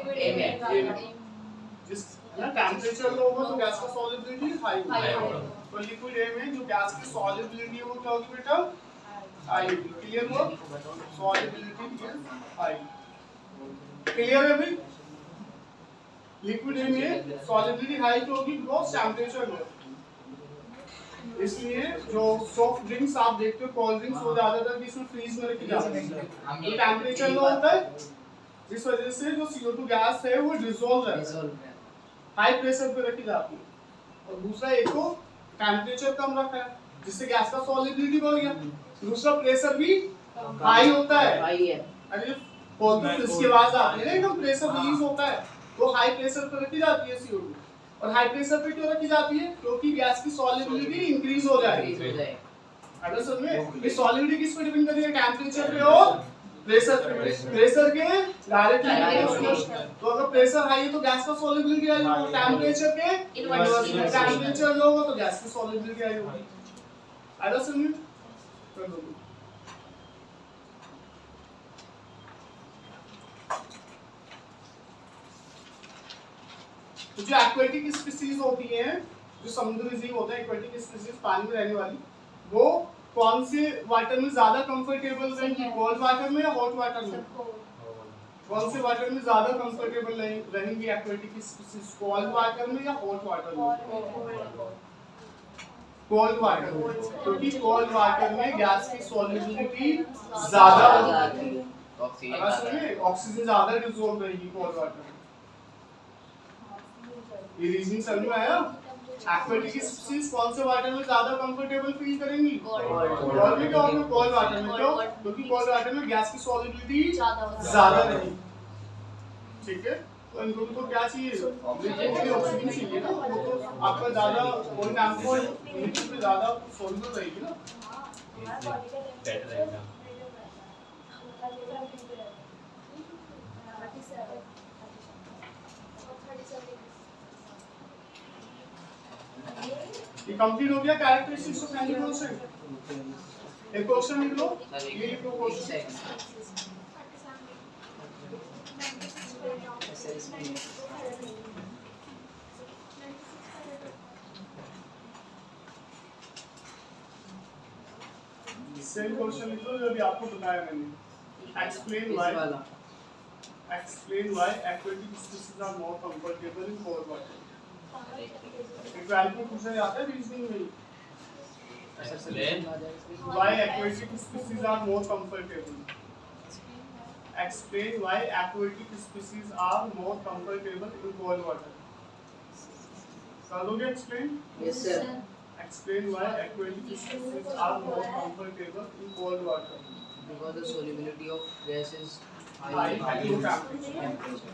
जिस ना टेम्परेचर लो होगा तो गैस का सॉल्युबिलिटी हाई होगा, तो लिक्विड A में जो गैस की सॉल्युबिलिटी है वो क्या होगी बेटा, हाई होगी। क्लियर हुआ, सॉल्युबिलिटी इज हाई, क्लियर है भाई। लिक्विड A में सॉल्युबिलिटी हाई क्यों होगी, बिकॉज़ टेम्परेचर लो, इसलिए जो सॉफ्ट ड्रिंक्स आप देखते हो, कोल्ड ड्रिंक्स, वो ज्यादातर इसमें फ्रीज में रखी जाती है, तो टेम्परेचर लो होता है, जिस वजह से जो CO2 गैस है वो डिसॉल्व रहता है, हाई प्रेशर पे रखी जाती है। और दूसरा, एक तो टेम्परेचर कम रखा है जिससे गैस का सॉल्युबिलिटी बढ़ गया, दूसरा प्रेशर भी हाई होता है, अरे बोलते हैं इसकी आवाज आती है एकदम, प्रेशर रिलीज होता है, तो हाई प्रेशर पे रखी जाती है CO2, और हाई प्रेशर पे क्यों रखी जाती है, क्योंकि गैस की सॉल्युबिलिटी इंक्रीज हो जाएगी। अगर समझ में, ये सॉल्युबिलिटी किस पे डिपेंड करती है, टेम्परेचर पे और प्रेशर पे, प्रेशर के डायरेक्टली। तो अगर प्रेशर हाई है तो गैस का सॉल्युबिलिटी हाई होगी, टेम्परेचर के इनवर्सली, टेम्परेचर लो होगा तो गैस की सॉल्युबिलिटी हाई होगी। अगर समझ में, कर दो। तो जो एक्वेटिक स्पीसीज होती हैं, जो समुद्री जीव होते हैं, एक्वेटिक स्पीसीज पानी में रहने वाली, वो कौन से वाटर में ज्यादा कंफर्टेबल रहेंगी, कोल्ड वाटर में या हॉट वाटर में, कौन से वाटर में ज्यादा कंफर्टेबल रहेंगी एक्वेटिक स्पीसीज, कोल्ड वाटर में या हॉट वाटर में? कोल्ड वाटर में, क्योंकि कोल्ड वाटर में गैस की सॉल्युबिलिटी ज्यादा होती है। ऑक्सीजन ज्यादा डिसॉल्व रहेगी कोल्ड वाटर में। ये रीजनिंग समझ में आया? एक्वेटिक स्पीसीज कौन से वाटर में ज्यादा कंफर्टेबल फील करेंगी? कोल्ड में। और कोल्ड वाटर में क्यों? क्योंकि कोल्ड वाटर में गैस की सॉल्युबिलिटी ज्यादा रहेगी। ठीक है, तो इनको तो क्या चाहिए? ऑक्सीजन चाहिए ना, वो तो आपका ज्यादा कोई लिक्विड में ज्यादा सॉल्युबल रहेगी ना। बेटर रहेगा। ये कंप्लीट हो गया कैरेक्टरिस्टिक्स ऑफ एनिमल से। एक क्वेश्चन लिख लो, ये लिख लो क्वेश्चन। सेम क्वेश्चन लिख लो जो अभी आपको बताया मैंने। Explain why aquatic species are more comfortable in cold water. Equality पूछा जाता है रीजनिंग में। Why aquatic species are more comfortable? Explain why aquatic species are more comfortable in cold water. कर दोगे explain? Yes sir. Explain why aquatic species are more comfortable in cold water. Because the solubility of gas is High at low temperature.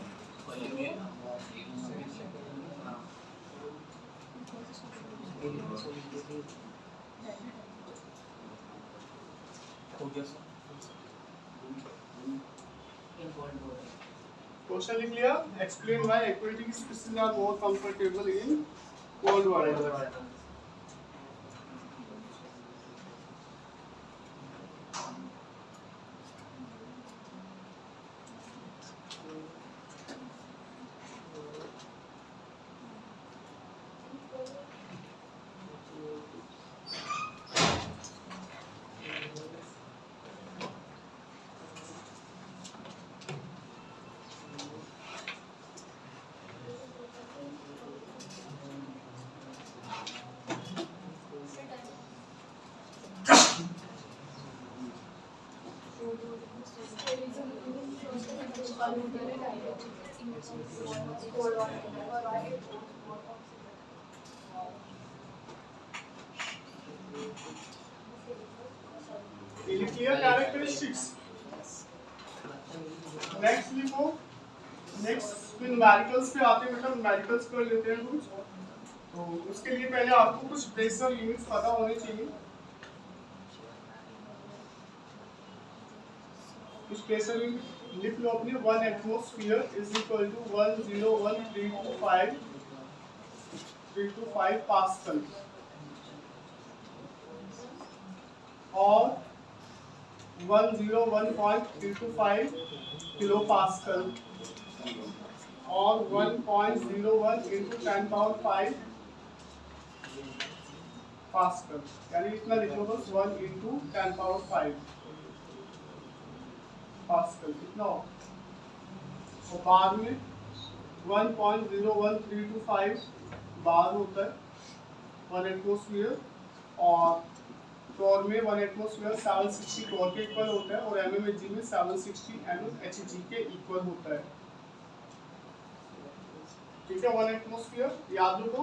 Question लिख लिया। Explain why aquatic species are more comfortable in cold water. Characteristics. Next लिखो। Next numericals पे आते हैं बेटा, numericals कर लेते हैं कुछ। तो उसके लिए पहले आपको कुछ प्रेशर यूनिट्स पता होने चाहिए। कुछ प्रेशर यूनिट लिख लो अपने। 1 atmosphere is equal to 101,325 pascal और 101.325 किलो पास्कल और 1.01 into 10⁵ पास्कल, यानी इतना लिख लो बस। 1 into 10⁵ पास्कल कितना हो। और बार में 1.01325 बार होता है 1 एटमॉस्फेयर, और टॉर में 1 एटमॉस्फेयर 760 टॉर के इक्वल होता है, और mmHg में 760 mmHg के इक्वल होता है। ठीक है, 1 एटमॉस्फेयर याद रखो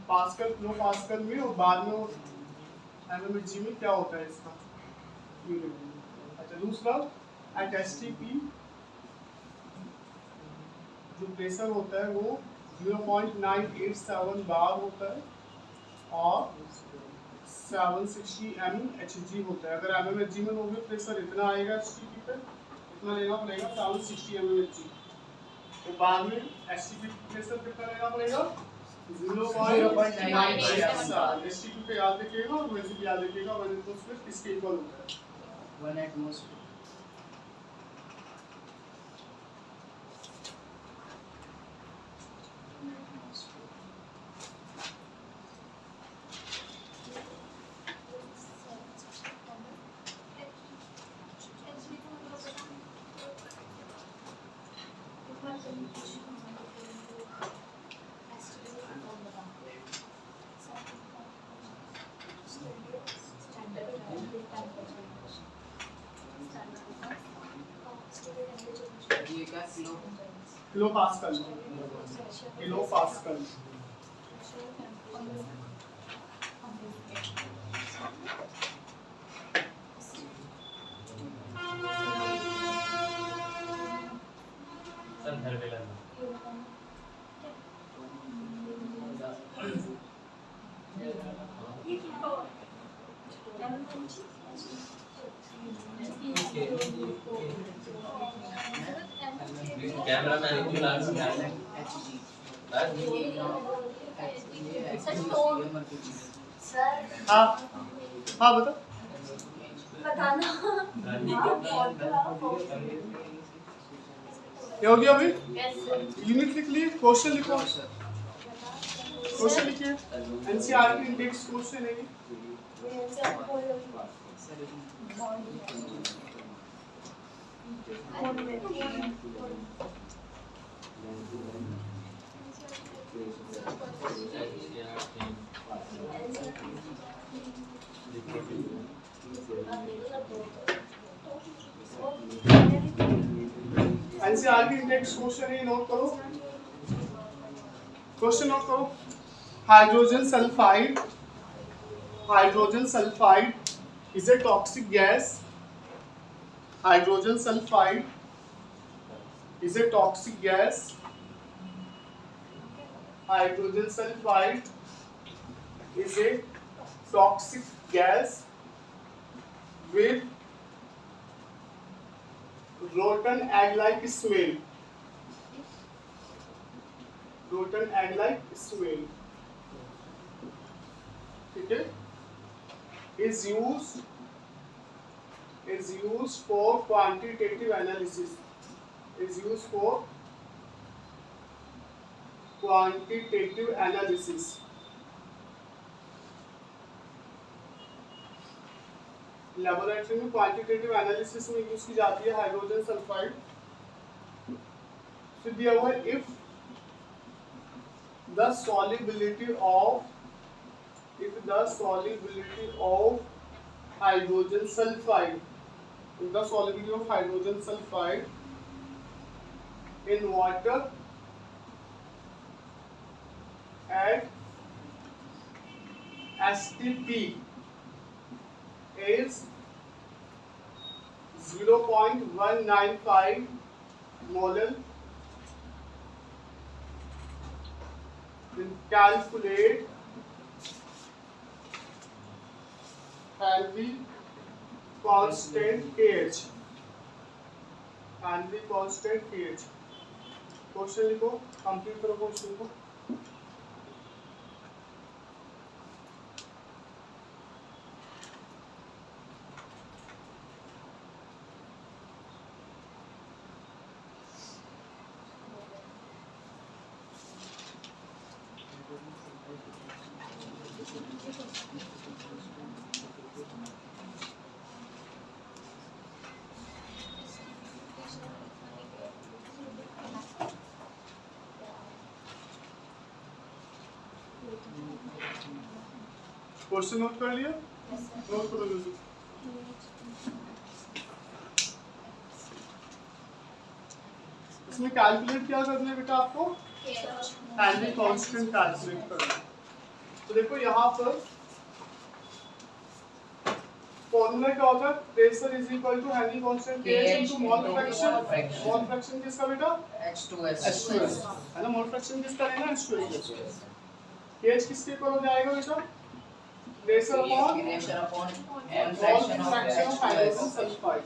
पास्कल किलो पास्कल में, और बाद में mmHg में क्या होता है इसका यूनिट। अच्छा, दूसरा एट STP जो प्रेशर होता है वो 0.987 बार होता है और 760 mmHg होता है। अगर mmHg में लोगे प्रेशर इतना आएगा STP पे, इतना लेना पड़ेगा 760 mmHg। तो बाद में STP प्रेशर कितना लेना पड़ेगा 0.987। STP पे याद रखिएगा और वैसे भी याद रखिएगा 1 एटमॉस्फेयर किसके इक्वल होता है 1 एटमॉस्फेयर। ये क्या kilo kilo pascal, kilo pascal. संदर्भ लेना कैमरा मैन को लाग गया है हाँ हाँ बता बताना क्या हो गया अभी? कैसे यूनिट लिख लिए, क्वेश्चन लिखो, क्वेश्चन लिखिए। एनसीईआरटी इंडेक्स क्वेश्चन है ये। एनसीईआरटी इंडेक्स क्वेश्चन है, नोट करो, क्वेश्चन नोट करो। Hydrogen sulphide, hydrogen sulphide is a toxic gas. Hydrogen sulfide is a toxic gas. Hydrogen sulfide is a toxic gas with rotten egg-like smell. Rotten egg-like smell. ठीक है? Is used for quantitative analysis. Is used for quantitative analysis. Laboratory में quantitative analysis में use की जाती है hydrogen sulphide. फिर दिया हुआ है if the solubility of hydrogen sulfide, if the solubility of hydrogen sulfide in water at STP is 0.195 molar, then calculate Henry constant pH. Henry constant pH. Question लिखो, complete करो question को। Question note कर लिया? Note करो जल्दी। इसमें calculate क्या करना है बेटा आपको? हेनरी कांस्टेंट कैलकुलेट करना है। तो देखो यहाँ पर फॉर्मूला क्या होता है? Pressure is equal to Henry constant kH into mole fraction. Mole fraction किसका बेटा? H2S है ना। मोल फ्रैक्शन किसका लेना? H2S। kH किसके इक्वल हो जाएगा बेटा? Pressure upon mole fraction of hydrogen sulphide.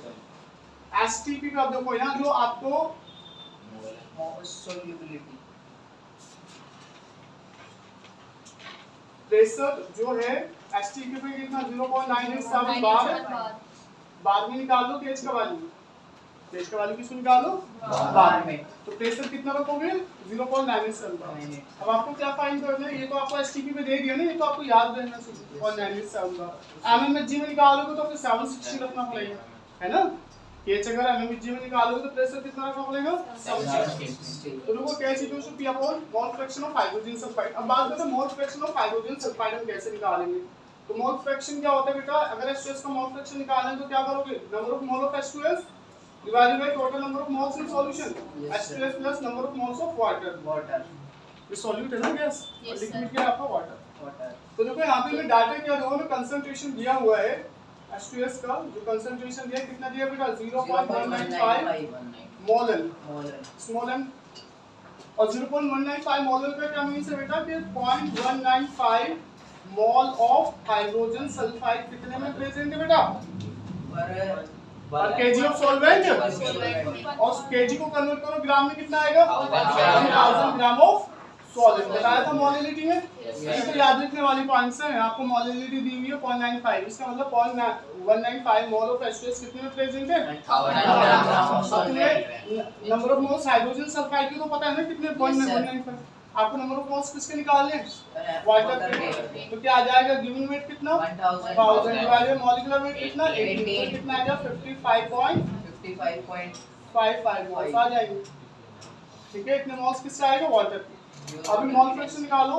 STP का देखो यहाँ जो आपको solubility प्रेशर जो है एसटीपी पे कितना 0.987 बार है। बाद में निकाल दो kH का वैल्यू। kH का वैल्यू किसको निकालो? बाद में। तो प्रेशर कितना रखोगे? 0.987 बार। अब आपको क्या फाइंड करना है? ये तो आपको एसटीपी पे दे दिया ना, ये तो आपको याद रहना चाहिए 0.987 बार। एमएमएचजी में निकालोगे तो फिर 760 रखना पड़ेगा, है ना। केच अगर एमएमजी में निकालोगे तो प्रेशर कितना रखना पड़ेगा 70। तो देखो K H equals to P upon mole fraction of hydrogen sulphide. अब बात करते हैं mole fraction of hydrogen sulphide हम कैसे निकालेंगे। तो मोल फ्रैक्शन क्या होता है बेटा, अगर H2S का मोल फ्रैक्शन निकालना है तो क्या करोगे, number of mole of H2S divided by total number of moles in solution, H2S plus number of moles of water. ये सॉल्यूट है ना गैस, और लिक्विड क्या है आपका वाटर। तो देखो यहाँ पे मैं डाटा क्या दूंगा, मैं कंसंट्रेशन दिया हुआ है H2S का, जो कंसंट्रेशन दिया कितना दिया बेटा 0.195 मोल स्मॉल एन, और 0.195 मोल का क्या मींस है बेटा कि 0.195 मोल ऑफ हाइड्रोजन सल्फाइड कितने में प्रेजेंट है बेटा पर केजी ऑफ सॉल्वेंट, और केजी को कन्वर्ट करो ग्राम में कितना आएगा 1000 ग्राम ऑफ सॉलिड। बताया था मोलिलिटी में, ये तो याद रखने वाली पॉइंट्स हैं। आपको मोलिलिटी दी हुई है 0.95, इसका मतलब 0.195 मोल ऑफ H2S कितने में प्रेजेंट है 1000 gram. Number of moles hydrogen sulphide की तो पता है ना कितने 0.195, आपको नंबर ऑफ मोल्स किसके निकालने हैं वाटर के, तो क्या आ जाएगा गिवन वेट कितना 1000 डिवाइडेड मॉलिक्यूलर वेट कितना 80, तो कितना आएगा 55.55 मोल्स आ जाएंगे। ठीक है, इतने मोल्स किससे आएगा वाटर के। अभी मोल फ्रैक्शन निकालो,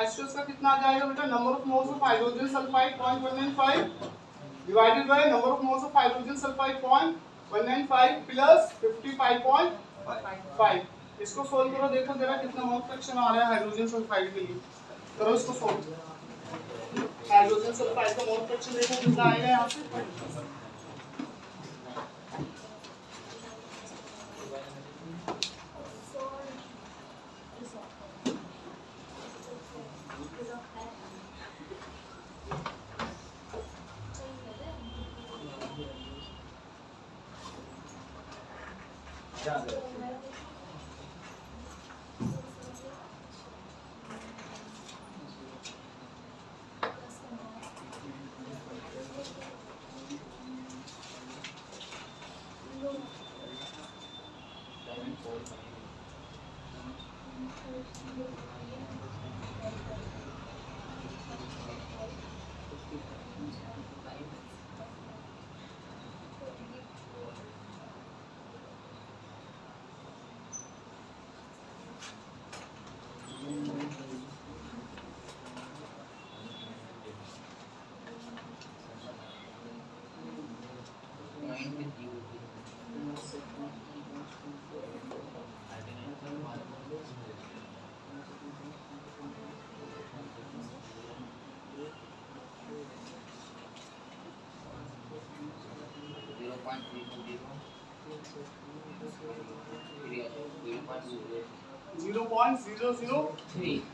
H2S का कितना आ जाएगा बेटा, number of moles of hydrogen sulphide 0.195 divided by number of moles of hydrogen sulphide 0.195 plus 55.5। इसको सोल्व करो, देखो जरा कितना मोल फ्रैक्शन आ रहा है हाइड्रोजन सल्फाइड के लिए। करो इसको सोल्व, हाइड्रोजन सल्फाइड का मोल फ्रैक्शन देखो कितना आएगा यहाँ से।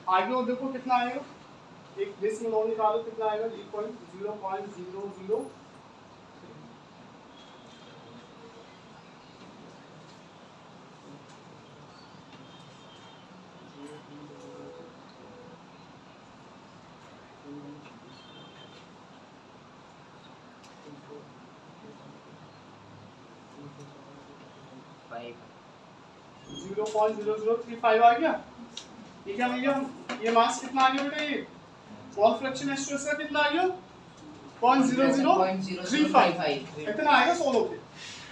आगे और देखो कितना आएगा, एक डेसिमल और निकालो कितना आएगा 0.000। जीरो 0.0035 आ गया। ठीक है भैया, ये मास कितना आ गया बेटा, ये मोल फ्रैक्शन H2S का कितना आ गया 0.0035 इतना आएगा सोलो पे।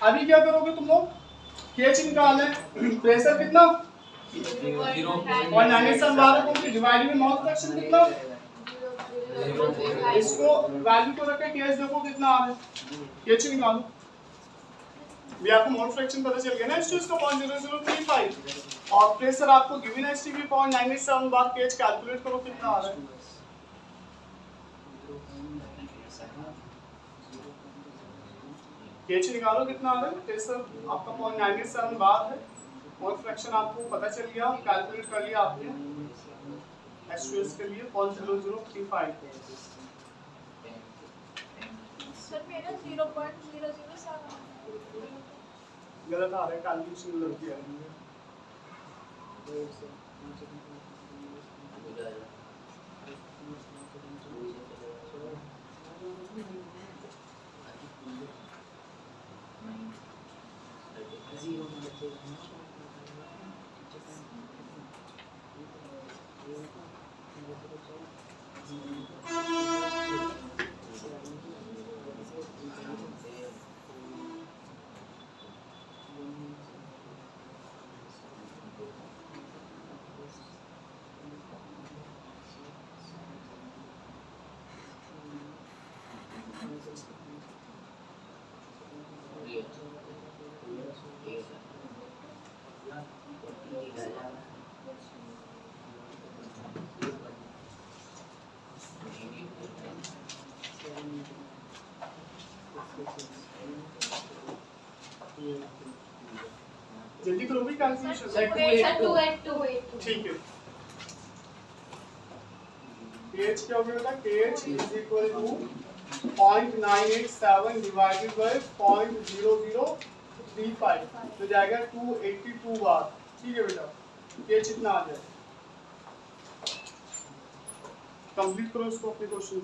अभी क्या करोगे तुम लोग, केच निकालना है, प्रेशर कितना 0.97 बार को डिवाइड में मोल फ्रैक्शन कितना, इसको वैल्यू को रख के केच देखो कितना आ रहा है, केच निकालो। भी आपको मोल फ्रैक्शन पता चल गया ना H2S का 0.0035, और प्रेशर आपको गिवन है STB 0.987 बार केच, कैलकुलेट करो कितना आ रहा है। केच निकालो कितना आ रहा है, प्रेशर आपका 0.987 बार है, मोल फ्रैक्शन आपको पता चल गया, कैलकुलेट कर लिया आपने H2S के लिए 0.0035। सर मेरा 0.007 गलत आ रहा है, कैलकुलेशन गलत किया है। जल्दी करोगे कैलकुलेशन? सर, सर 282 ठीक है। KH क्या हो गया बेटा? KH is equal to 0.987 divided by 0.0035 तो जाएगा 282 बार। ठीक है बेटा, KH इतना आ जाए। कंप्लीट करो इसको अपने क्वेश्चन।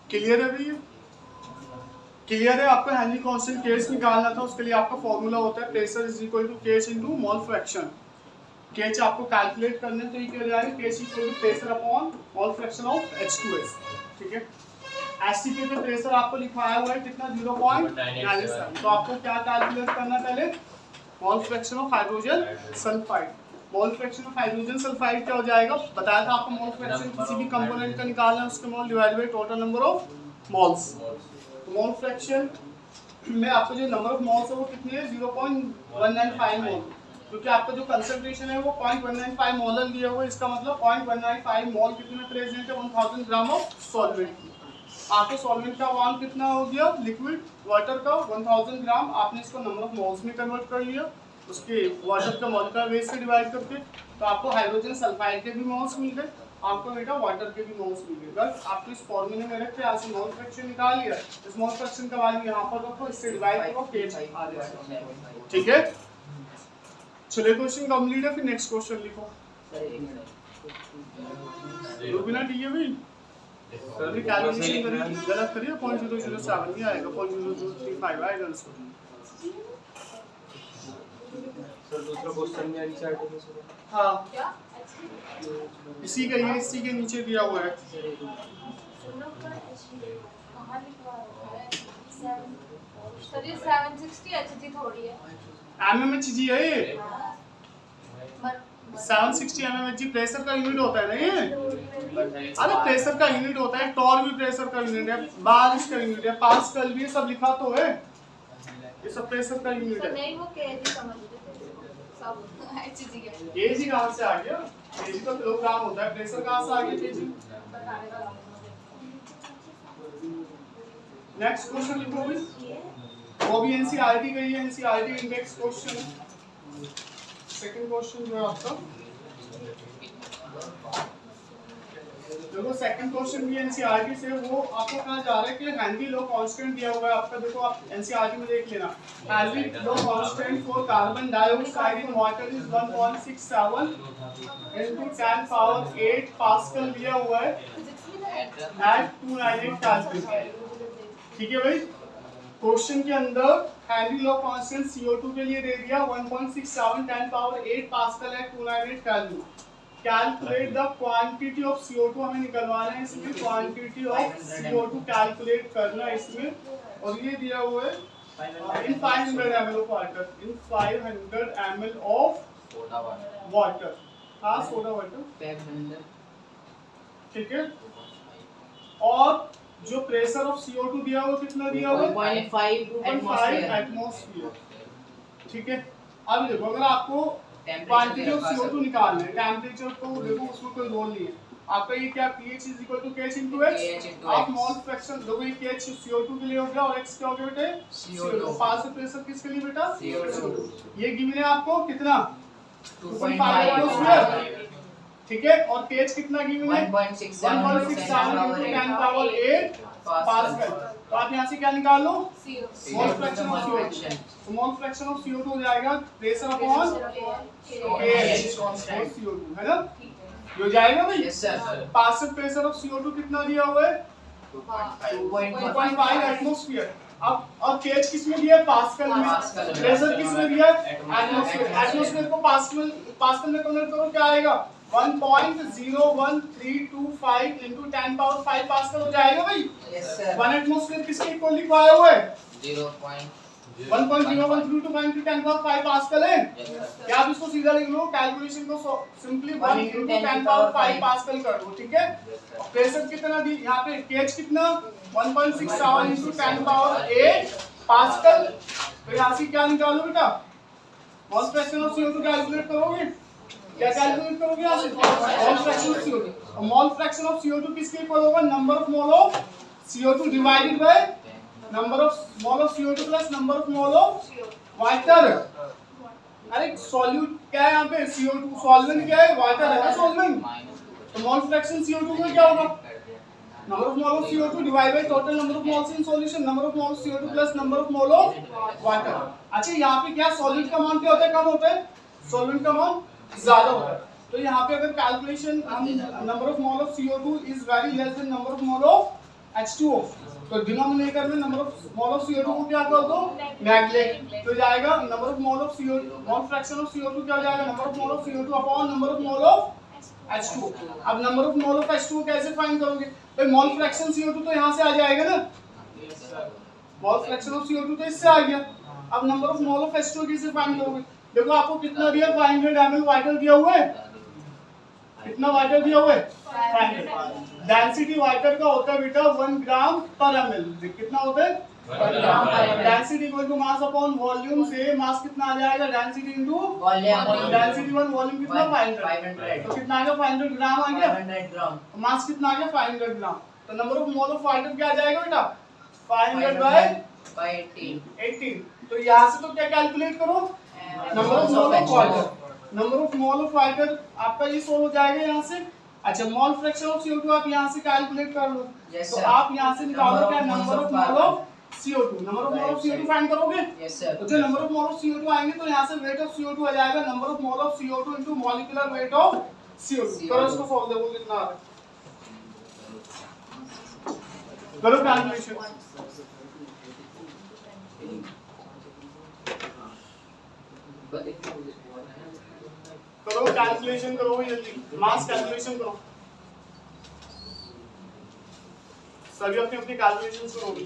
क्लियर है भैया? क्लियर है? आपको हेनरी कांस्टेंट केस निकालना था, उसके लिए आपका फॉर्मूला होता है pressure is equal to K H into mole fraction. K H आपको कैलकुलेट करने तो ये क्या हो जाएगा? K H equal to pressure upon mole fraction of H2S। ठीक है, एसटीपी पे प्रेशर आपको लिखाया हुआ है कितना? 0.97। तो आपको क्या कैलकुलेट करना पहले? मोल fraction of hydrogen sulphide. Mole fraction of hydrogen sulphide क्या हो जाएगा? बताया था आपको, मोल फ्रैक्शन किसी भी कंपोनेंट का निकालना है, उसके मोल divided by total number of moles. Mole fraction में आपको जो नंबर ऑफ मोल्स है वो कितनी है? 0.195 मोल, क्योंकि आपका जो कंसंट्रेशन है वो 0.195 मोलर दिया हुआ है। इसका मतलब 0.195 मोल कितने में प्रेजेंट है? 1000 ग्राम ऑफ सॉल्वेंट। आपको सॉल्वेंट का अमाउंट कितना हो गया? लिक्विड वाटर का 1000 ग्राम। आपने इसको नंबर ऑफ मोल्स में कन्वर्ट कर लिया, उसके वाटर का मॉलिक्यूलर वेट से डिवाइड करके, तो आपको हाइड्रोजन सल्फाइड के भी मोल्स मिल गए, आपको बेटा वाटर के भी मोल्स मिल गए। बस आपको इस फॉर्मूले में रख के यहाँ से मोल फ्रैक्शन निकाल लिया, इस मोल फ्रैक्शन का वैल्यू यहाँ पर रखो, इससे डिवाइड करो, केच आ जाएगा। ठीक है, चलिए क्वेश्चन कंप्लीट है, फिर नेक्स्ट क्वेश्चन लिखो। बिना ठीक है भाई? सर कैलकुलेशन करिए, गलत करिए, 0.007 नहीं आएगा, 0.0035 आएगा इसको। सर दूसरा क्वेश्चन में एनसीईआरटी में सर हाँ, क्या? इसी का ये इसी के नीचे दिया हुआ है। कहाँ लिखवा रखा है? सर ये 760 HG थोड़ी है। mmHg है ये, 760 mmHg प्रेशर का यूनिट होता है ना ये। अरे प्रेशर का यूनिट होता है, टॉर भी प्रेशर का यूनिट है, बार इसका यूनिट है, पास्कल भी, सब लिखा तो है, ये सब प्रेशर का यूनिट सर है। नहीं, वो केजी समझ लेते सब HG है। केजी कहाँ से आ गया? केजी तो किलोग्राम होता है, प्रेशर कहाँ से आ गया केजी? बताने का नेक्स्ट क्वेश्चन लिखो भाई, वो भी एनसीईआरटी का ही है, NCERT index question. Second question जो है आपका, देखो सेकंड क्वेश्चन भी एनसीईआरटी से, वो आपको कहा जा रहा है कि हेनरी लो कांस्टेंट दिया हुआ है आपका, देखो आप एनसीईआरटी में देख लेना, Henry low constant for carbon dioxide in water is 1.67 into 10 power 8 pascal दिया हुआ है एट 298 केल्विन। ठीक है भाई, क्वेश्चन के अंदर हेनरी लो कांस्टेंट CO2 के लिए दे दिया 1.67 10 पावर 8 पास्कल है 298 kelvin. Calculate the quantity of CO2 हमें निकलवाना है इसमें, क्वांटिटी ऑफ CO2 कैलकुलेट करना है इसमें, और ये दिया हुआ है इन 500 ml of water, in 500 ml of water. हाँ, सोडा वाटर, ठीक है। और जो प्रेशर ऑफ CO2 दिया हुआ कितना दिया हुआ? 2.5 एटमॉस्फेयर। ठीक है, अब देखो अगर आपको क्वांटिटी ऑफ CO2 निकालना है, टेम्परेचर तो देखो उसमें कोई रोल नहीं है, आपका ये क्या pH is equal to KH into X। आप मोल फ्रैक्शन देखो, ये KH CO2 के लिए हो गया और X क्या हो गया बेटे? CO2। पास से प्रेशर किसके लिए बेटा? CO2। ये गिवन है आपको कितना? 2.5 एटमॉस्फेयर। ठीक है, और KH कितना गिवन है? 1.67 into 10 पावर 8 पास्कल। तो आप यहाँ से क्या निकाल लो, CO small fraction of CO2, small fraction of CO2 हो जाएगा प्रेशर अपॉन CO2, है ना, ये हो जाएगा भाई। Yes sir. Partial pressure of CO2 कितना दिया हुआ है, 2.5 एटमॉस्फेयर। अब केज किस में दिया है, पास्कल में, प्रेशर किस में दिया है, एटमॉस्फेयर। एटमॉस्फेयर को पास्कल में कन्वर्ट करो, क्या आएगा 1.01325 into 10 पावर 5 पास्कल हो जाएगा भाई। Yes sir. 1 एटमॉस्फेयर किसके इक्वल लिखवाया हुआ है, 0.01325 into 10 पावर 5 पास्कल है। Yes sir. क्या आप इसको सीधा लिख लो, कैलकुलेशन को सिंपली 1 into 10 पावर 5 पास्कल कर दो, ठीक है। प्रेशर कितना दी यहाँ पे, केज कितना 1.67 into 10 पावर 8 पास्कल। तो यहाँ से क्या निकालो बेटा, mole fraction of CO2 calculate करोगे, क्या कैलकुलेट करोगे यहाँ से, मोल फ्रैक्शन ऑफ CO2। और मोल फ्रैक्शन ऑफ CO2 किसके इक्वल होगा, number of mole of CO2 divided by number of mole of CO2 plus number of mole of water. अरे solute क्या है यहाँ पे, CO2 सॉल्वेंट क्या है, वाटर है ना सॉल्वेंट। तो मोल फ्रैक्शन CO2 में क्या होगा, number of mole of CO2 divided by total number of moles in solution, number of moles CO2 plus number of mole of water। अच्छा यहाँ पे क्या सॉल्यूट का मान क्या होता है, कम होता है, सॉल्वेंट का मान ज्यादा होता है। तो यहाँ पे अगर कैलकुलेशन हम number of mole of CO2 is very less than number of mole of H2O, तो डिनोमिनेटर में number of mole of CO2 को क्या कर दो, नेग्लेक्ट, तो जाएगा number of mole of CO2, mole fraction of CO2 क्या हो जाएगा, number of mole of CO2 upon number of mole of H2O। अब number of mole of H2O कैसे फाइंड करोगे भाई, मोल फ्रैक्शन CO2 तो यहाँ से आ जाएगा ना, मोल फ्रैक्शन ऑफ CO2 तो इससे आ गया। अब number of mole of H2O कैसे फाइंड करोगे, देखो आपको कितना दिया, 500 ml वाटर दिया हुआ है, कितना वाटर दिया हुआ है 500। डेंसिटी वाटर का होता है बेटा 1 ग्राम पर ml, कितना होता है 1 gram. Density equal to mass upon volume, से मास कितना आ जाएगा, density into volume, density 1 volume कितना 500, तो कितना आ गया 500 ग्राम आ गया, 500 ग्राम, मास कितना आ गया 500 ग्राम। तो number of mole of water क्या आ जाएगा बेटा, 500 बाय 18। तो यहाँ से तो क्या कैलकुलेट करो, number of mole of water, number of mole of water आपका ये सोल्व हो जाएगा यहाँ से। अच्छा मोल फ्रैक्शन ऑफ CO2 आप यहाँ से कैलकुलेट कर लो, तो आप यहाँ से निकालो क्या, number of mole of CO2, number of mole of CO2 find करोगे। Yes sir. तो जो number of mole of CO2 आएंगे तो यहाँ से वेट ऑफ CO2 आ जाएगा number of mole of CO2 into molecular weight of CO2। करो इसको सॉल्व, देखो कितना आ रहा है, करो कैलकुलेशन, करो कैलकुलेशन, करो जल्दी, मास कैलकुलेशन करो, सभी अपने अपने कैलकुलेशन करोगे।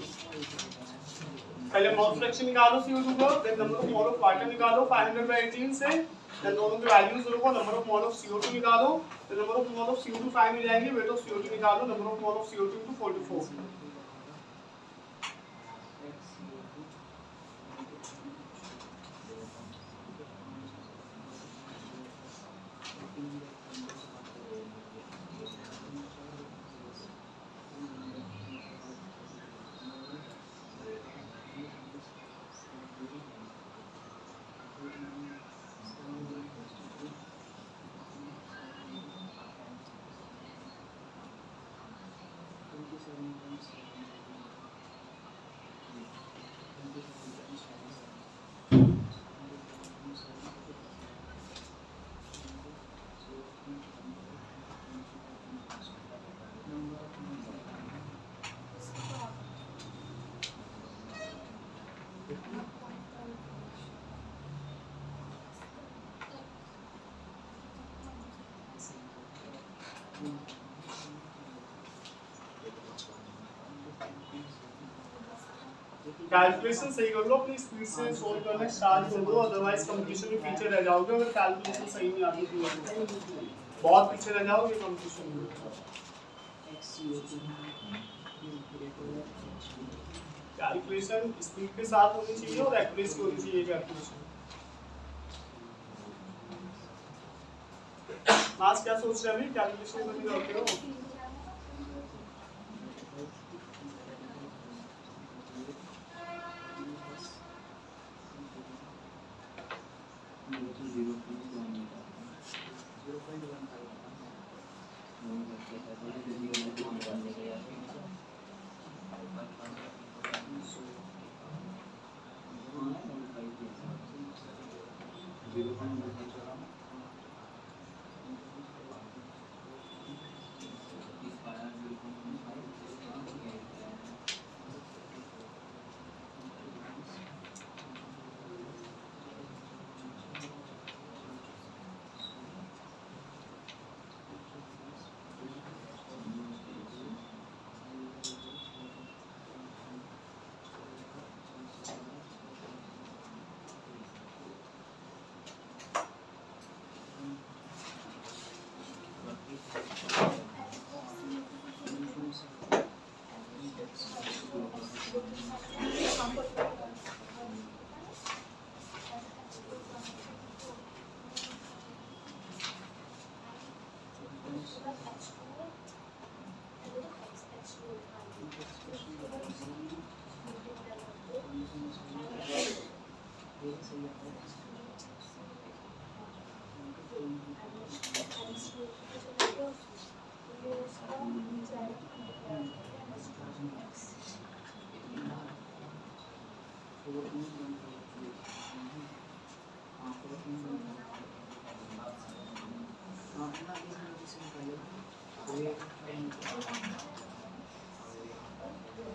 पहले मोल फ्रैक्शन निकालो CO2 का, फिर number of mole of water निकालो 500 by 18 से, देन दोनों के वैल्यूज रखो, number of mole of CO2 निकालो, फिर number of mole of CO2 find हो जाएंगे, वेट ऑफ CO2 निकालो, number of mole of CO2 into 44। Calculation सही कर लो, प्लीज स्पीड से सोल्व करना स्टार्ट कर दो, अदरवाइज कंपटीशन में पीछे रह जाओगे अगर कैलकुलेशन सही नहीं आती तो बहुत पीछे रह जाओगे कंपटीशन में। कैलकुलेशन स्पीड के साथ होनी चाहिए और एक्यूरेसी होनी चाहिए कैलकुलेशन। मास क्या सोच रहे हैं अभी, कैलकुलेशन करने जाते हो?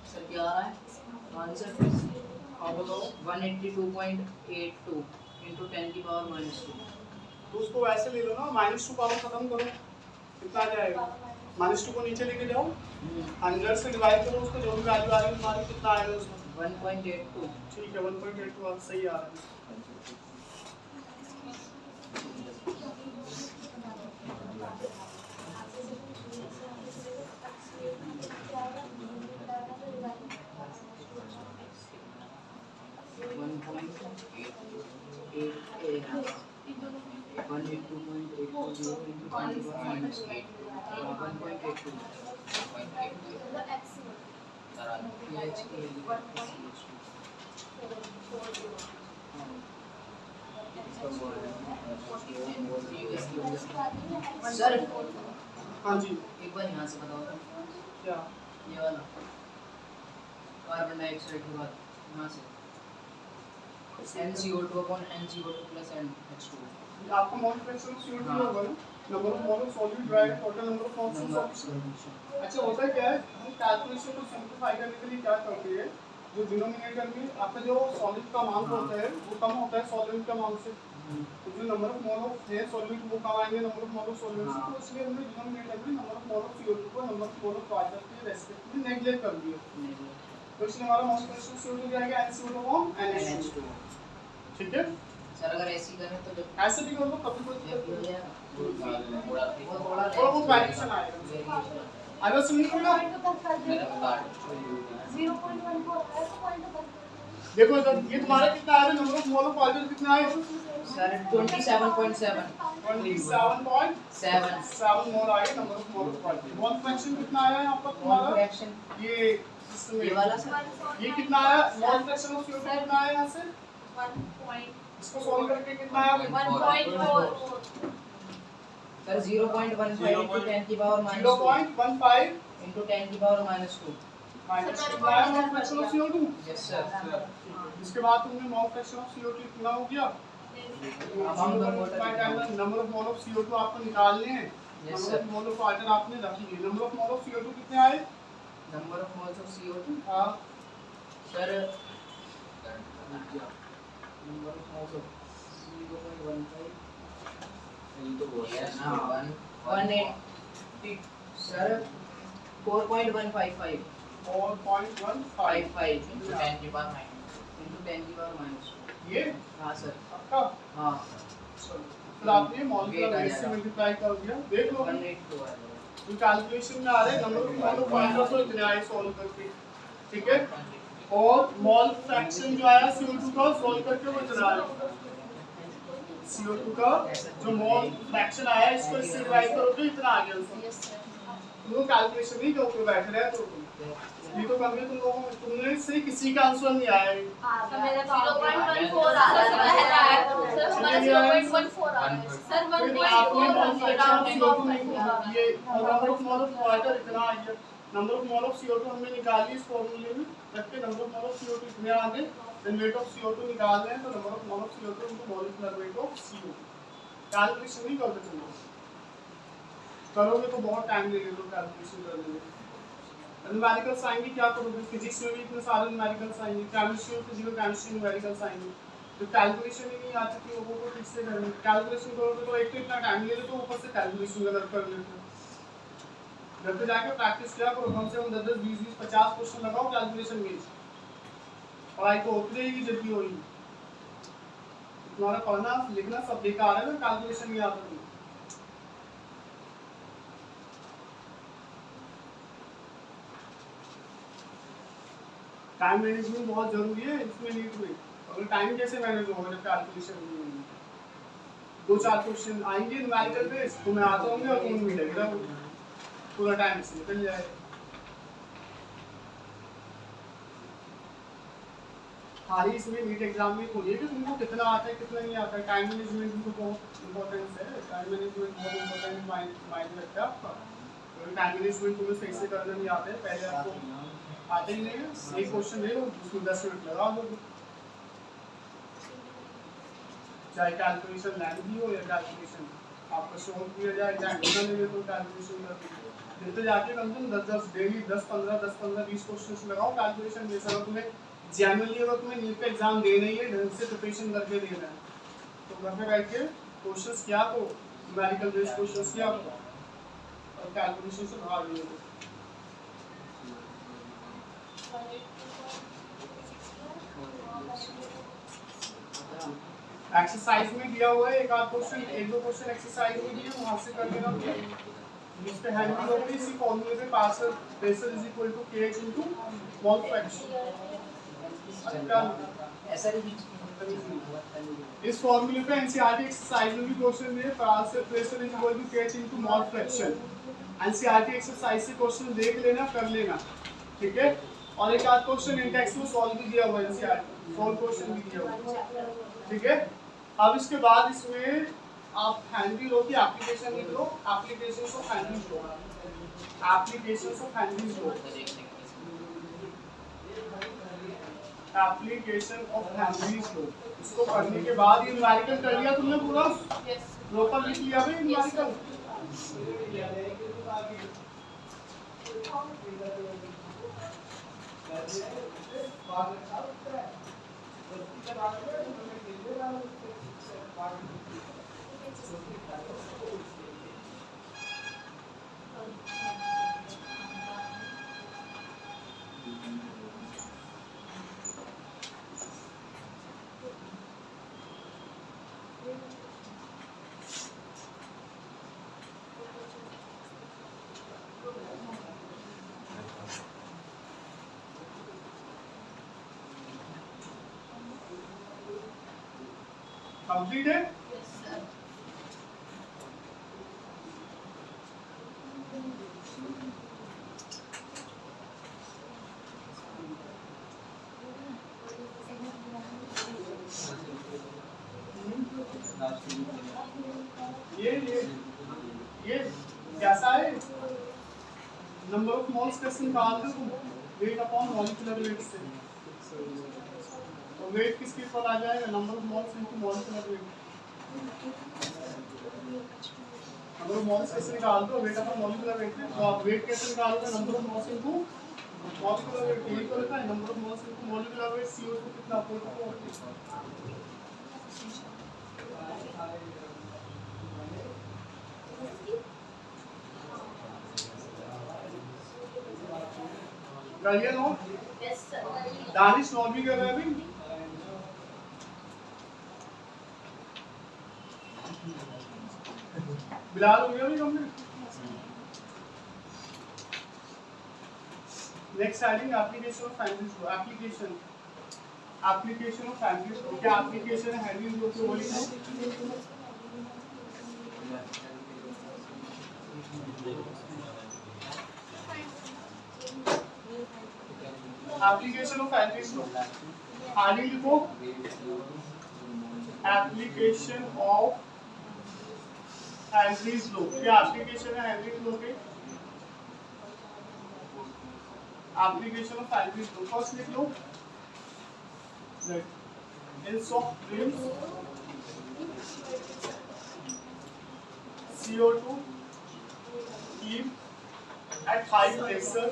सर क्या आ रहा है आंसर 182.82 into 10 की पावर -2। तो उसको वैसे ले लो ना, -2 पावर खत्म करो, कितना आ जाएगा? -2 को नीचे लेके जाओ, 100 से डिवाइड करो उसको, जो भी वैल्यू आ रही है तुम्हारी, कितना आएगा उसमें? 1.82। ठीक है, 1.82 सही आ रहा है। सर हाँ जी, एक बार यहाँ से बताओ तो, क्या? ये वाला कार्बन डाइऑक्साइड के बाद यहाँ से NCO2 upon NCO2 plus NH2। आपको मोल फ्रैक्शन ऑफ CO2 होगा ना, number of mole of solute divide total number of moles of solution. अच्छा, होता क्या है, हम कैलकुलेशन को सिंपलीफाई करने के लिए क्या करते हैं, जो डिनोमिनेटर में आपका जो सॉलिड का अमाउंट होता है वो कम होता है सॉल्वेंट के अमाउंट से, तो जो नंबर ऑफ मोल ऑफ है सॉल्वेंट वो कम आएंगे number of mole of solvent से, तो इसलिए हमने डिनोमिनेटर में number of mole of CO2 को number of mole of water के रेस्पेक्ट में नेगलेक्ट कर दिया, तो इसलिए हमारा मोल फ्रैक्शन ऑफ CO2 जाएगा NCO2 अपॉन NH2। ठीक है सर, अगर ऐसे ही करें तो जब ऐसे भी कर लो, कभी कोई जब हो जाएगा वो थोड़ा बहुत वेरिएशन आएगा। अगर सुनिए ना, देखो इधर ये तुम्हारा कितना आया, number of mole of water कितना आया? सर 27.7 27.7 मोल आया number of mole of water. Mole fraction कितना आया यहाँ पर तुम्हारा? फ्रैक्शन ये ये वाला सर, ये कितना आया? मोल फ्रैक्शन ऑफ CO2 कितना आया यहाँ से? 1. इसको सॉल्व करके कितना आया? 1.4 सर 0.15 into 10 की पावर -2 0.15 into 10 की power -2। Minus mole fraction of CO2। Yes sir. इसके बाद तुमने मोल फ्रैक्शन ऑफ CO2 कितना हो गया? Number of mole of CO2 आपको निकालने हैं, number of mole of water आपने रख लिए। Number of mole of CO2 कितने आए? Number of moles of CO2 हां sir number of moles of 0.15 हां 180 सर 4.155 4.155 into 10 की पावर -2 ये हां सर आपका। हां चलो फिर आपने मोल का बेस से मल्टीप्लाई कर दिया, देख लो 182 आ रहा जो कैलकुलेशन में आ रहे हैं number of mole of water तो इतने आए सॉल्व करके, ठीक है, और मोल फ्रैक्शन जो आया CO2 का सॉल्व करके वो इतना आया। CO2 का जो मोल फ्रैक्शन आया इसको इससे डिवाइड करोगे इतना आ गया उसका। तुम कैलकुलेशन नहीं करके बैठ रहे तो ये तो कभी तुम लोगों तुमने से किसी का आंसर नहीं आया है। मेरा 0.14 आ रहा है सर, हमारा 0.14 आ रहा है सर, फिर आपने मोल फ्रैक्शन ऑफ CO2 1.4 ये number of mole of water इतना आ गया, number of mole of CO2 हमने निकाल ली इस फॉर्मूले में रख के, number of mole of CO2 इतने आ गए, देन वेट ऑफ CO2 निकाल रहे हैं तो number of mole of CO2 into molecular weight of CO। Calculation नहीं करते तुम लोग, करोगे तो बहुत टाइम लगेगा कैलकुलेशन करने में। न्यूमेरिकल्स आएंगे क्या करोगे, फिजिक्स में भी इतने सारे न्यूमेरिकल्स आएंगे, केमिस्ट्री और फिजिकल केमिस्ट्री न्यूमेरिकल्स आएंगे, तो कैलकुलेशन ही नहीं आती कि लोगों को ठीक से करने। कैलकुलेशन करोगे तो एक तो इतना टाइम ले लेते हो, ऊपर से कैलकुलेशन गलत कर लेते हो। घर पे जाके प्रैक्टिस किया करो, कम से कम 10 20 50 क्वेश्चन लगाओ कैलकुलेशन में, पढ़ाई तो होती रहेगी जब भी होगी। तुम्हारा पढ़ना लिखना सब बेकार है ना, कैलकुलेशन नहीं आता तुम्हें। टाइम मैनेजमेंट बहुत जरूरी है इसमें नीट में। अगर टाइम कैसे मैनेज होगा जब कैलकुलेशन नहीं होगी। 2-4 क्वेश्चन आएंगे न्यूमेरिकल बेस, तुम्हें आते होंगे और तुम्हें मिलेगा पूरा टाइम से निकल जाएगा। खाली इसमें नीट एग्जाम में खोलिए कि तुमको कितना आता है कितना नहीं आता है। टाइम मैनेजमेंट भी तो बहुत इंपॉर्टेंस है, टाइम मैनेजमेंट बहुत इंपॉर्टेंट मायने रखता है आपका। अगर टाइम मैनेजमेंट तुम्हें सही से करना नहीं आता है, पहले आपको आते ही नहीं है, एक क्वेश्चन ले लो उसमें 10 मिनट लगा दो, चाहे कैलकुलेशन लैंग्वेज हो या कैलकुलेशन आपका शो किया जाए, चाहे बिना ले तो कैलकुलेशन कर देते जाके कम से कम 10 डेली 10-15 20 क्वेश्चन लगाओ कैलकुलेशन जैसा। अगर तुम्हें जनरली अगर तुम्हें नीट का एग्जाम देना ही है, ढंग से प्रिपरेशन करके देना है, तो घर पे बैठ के क्वेश्चंस किया तो न्यूमेरिकल बेस्ड क्वेश्चंस किया और कैलकुलेशन से भाग लिया। एक्सरसाइज में दिया हुआ है एक आध क्वेश्चन, 1-2 क्वेश्चन एक्सरसाइज में दिए, वहां से कर लेना। जिस पे हैंडल होगी इसी फॉर्मूले पे partial pressure is equal to kh into mole fraction. इस फॉर्मूले पे एनसीईआरटी एक्सरसाइज में भी क्वेश्चन दिए, partial pressure is equal to kh into mole fraction. NCERT exercise से क्वेश्चन देख लेना, कर लेना, ठीक है। और एक आध क्वेश्चन इन टेक्स्ट में सॉल्व भी दिया हुआ है, एनसीईआरटी सॉल्व क्वेश्चन भी दिया हुआ है, ठीक है। अब इसके बाद इसमें आप हैंडी लो की एप्लीकेशन लिख लो, applications of Henry law, applications of Henry law, application of Henry law. इसको पढ़ने के बाद ये न्यूमेरिकल कर लिया तुमने पूरा, प्रॉपर लिख लिया भाई न्यूमेरिकल। कंप्लीट है? ये कैसा है? नंबर ऑफ मोल्स कैसे निकालते हो? वेट अपॉन मॉलिक्यूलर वेट से। तो वेट किसके इक्वल आ जाएगा? Number of moles into molecular wait. Number of moles कैसे निकालते हो? वेट अपॉन मॉलिक्यूलर वेट से। तो आप वेट कैसे निकालोगे? Number of moles into molecular weight. यही तो लिखा है, number of moles into molecular weight. CO2 कितना? 44। करिए note. Yes sir. Danish note भी कर रहे हैं अभी। बिलाल हो गया भी complete. Next heading application of हैंडलिंग लो। एप्लीकेशन ऑफ हैंडलिंग लो। क्या एप्लीकेशन है हैंडलिंग लो की? वो लिखो। एप्लीकेशन ऑफ हैंडलिंग लो। आगे लिखो एप्लीकेशन ऑफ हैंडलिंग लो। क्या एप्लीकेशन है हैंडलिंग लो के? application of alkyl first लिख लो in soft drinks CO2 keep at high pressure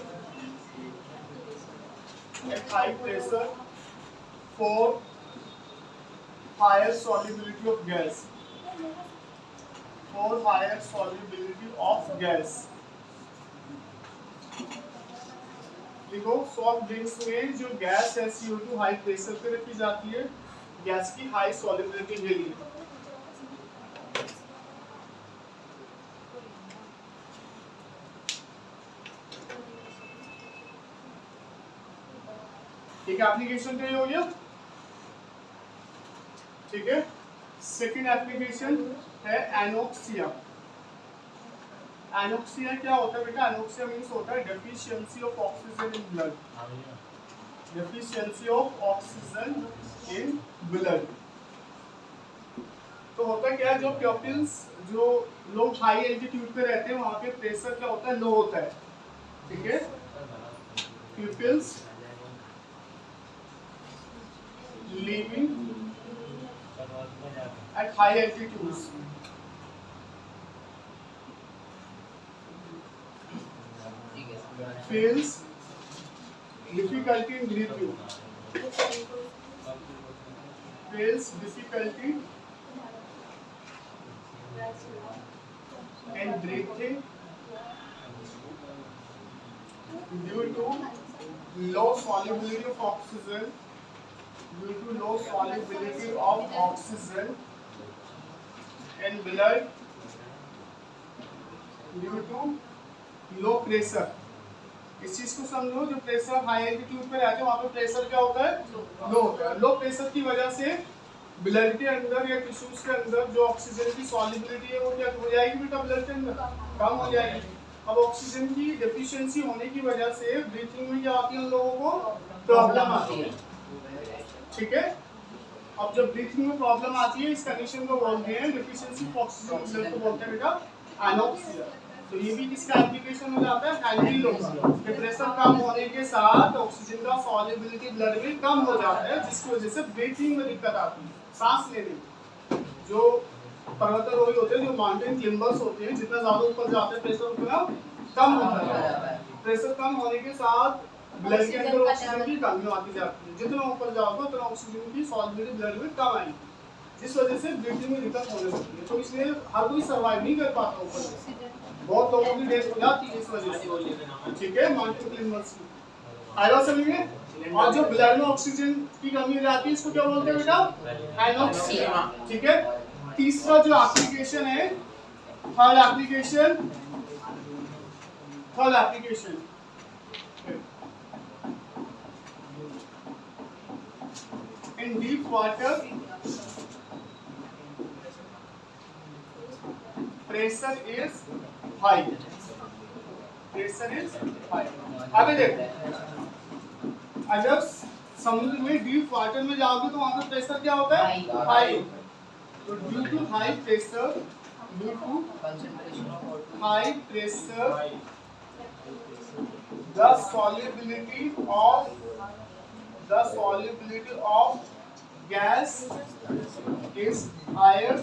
for higher solubility of gas. देखो सॉफ्ट ड्रिंक्स में जो गैस है CO2 हाई प्रेशर पे रखी जाती है गैस की हाई सॉल्युबिलिटी के लिए। ठीक है, एप्लीकेशन तो ये हो गया। ठीक है, सेकंड एप्लीकेशन है एनोक्सिया। एनोक्सिया क्या होता है बेटा? एनोक्सिया मींस होता है deficiency of oxygen in blood. Deficiency of oxygen in blood. तो होता क्या है, जो प्यूपिल्स जो लोग हाई एल्टीट्यूड पे रहते हैं वहां पे प्रेशर क्या होता है? लो होता है। ठीक है, pupils living at high altitudes feels difficulty in breathing, due to low solubility of oxygen in blood due to low pressure। इस चीज को समझो, जो प्रेशर हाई एल्टीट्यूड पे रहते हैं वहां पे प्रेशर क्या होता है? लो होता है। लो प्रेशर की वजह से ब्लड के अंदर या टिश्यूज के अंदर जो ऑक्सीजन की सॉल्युबिलिटी है वो क्या हो जाएगी बेटा? ब्लड के अंदर कम हो जाएगी। अब ऑक्सीजन की डेफिशिएंसी होने की वजह से ब्रीथिंग में क्या आती है? उन लोगों को प्रॉब्लम आती है। ठीक है, अब जब ब्रीथिंग में प्रॉब्लम आती है इस कंडीशन को बोलते हैं डेफिशिएंसी ऑफ ऑक्सीजन ब्लड को बोलते हैं बेटा एनोक्सिया। तो ये भी किसका एप्लीकेशन हो जाता है? एल्कील का। प्रेशर कम होने के साथ ऑक्सीजन का सॉल्युबिलिटी ब्लड में कम हो जाता है जिसकी वजह से ब्रीथिंग में दिक्कत आती है, सांस लेने में। जो पर्वतारोही होते हैं, जो माउंटेन क्लाइंबर्स होते हैं, जितना ज्यादा ऊपर जाते हैं प्रेशर उतना कम होता है। प्रेशर कम होने के साथ ब्लड के अंदर ऑक्सीजन की कमी आती जाती है। जितना ऊपर जाओगे उतना ऑक्सीजन की सॉल्युबिलिटी ब्लड में कम आएगी, जिस वजह से ब्रीथिंग में दिक्कत होने लगती है। तो इसलिए हर कोई सर्वाइव नहीं कर पाता ऊपर, बहुत लोगों की डेथ हो जाती है इस वजह से। ठीक है, माउंटेन क्लाइंबर्स की आएगा समझ में। और जो ब्लड में ऑक्सीजन की कमी रहती है इसको क्या बोलते हैं बेटा? एनोक्सिया। ठीक है, तीसरा जो एप्लीकेशन है, third application in deep water pressure is high। अभी देखो, अगर समुद्र में डीप वाटर में जाओगे तो वहां पर प्रेशर क्या होता है? हाई। तो due to high pressure the solubility of gas is higher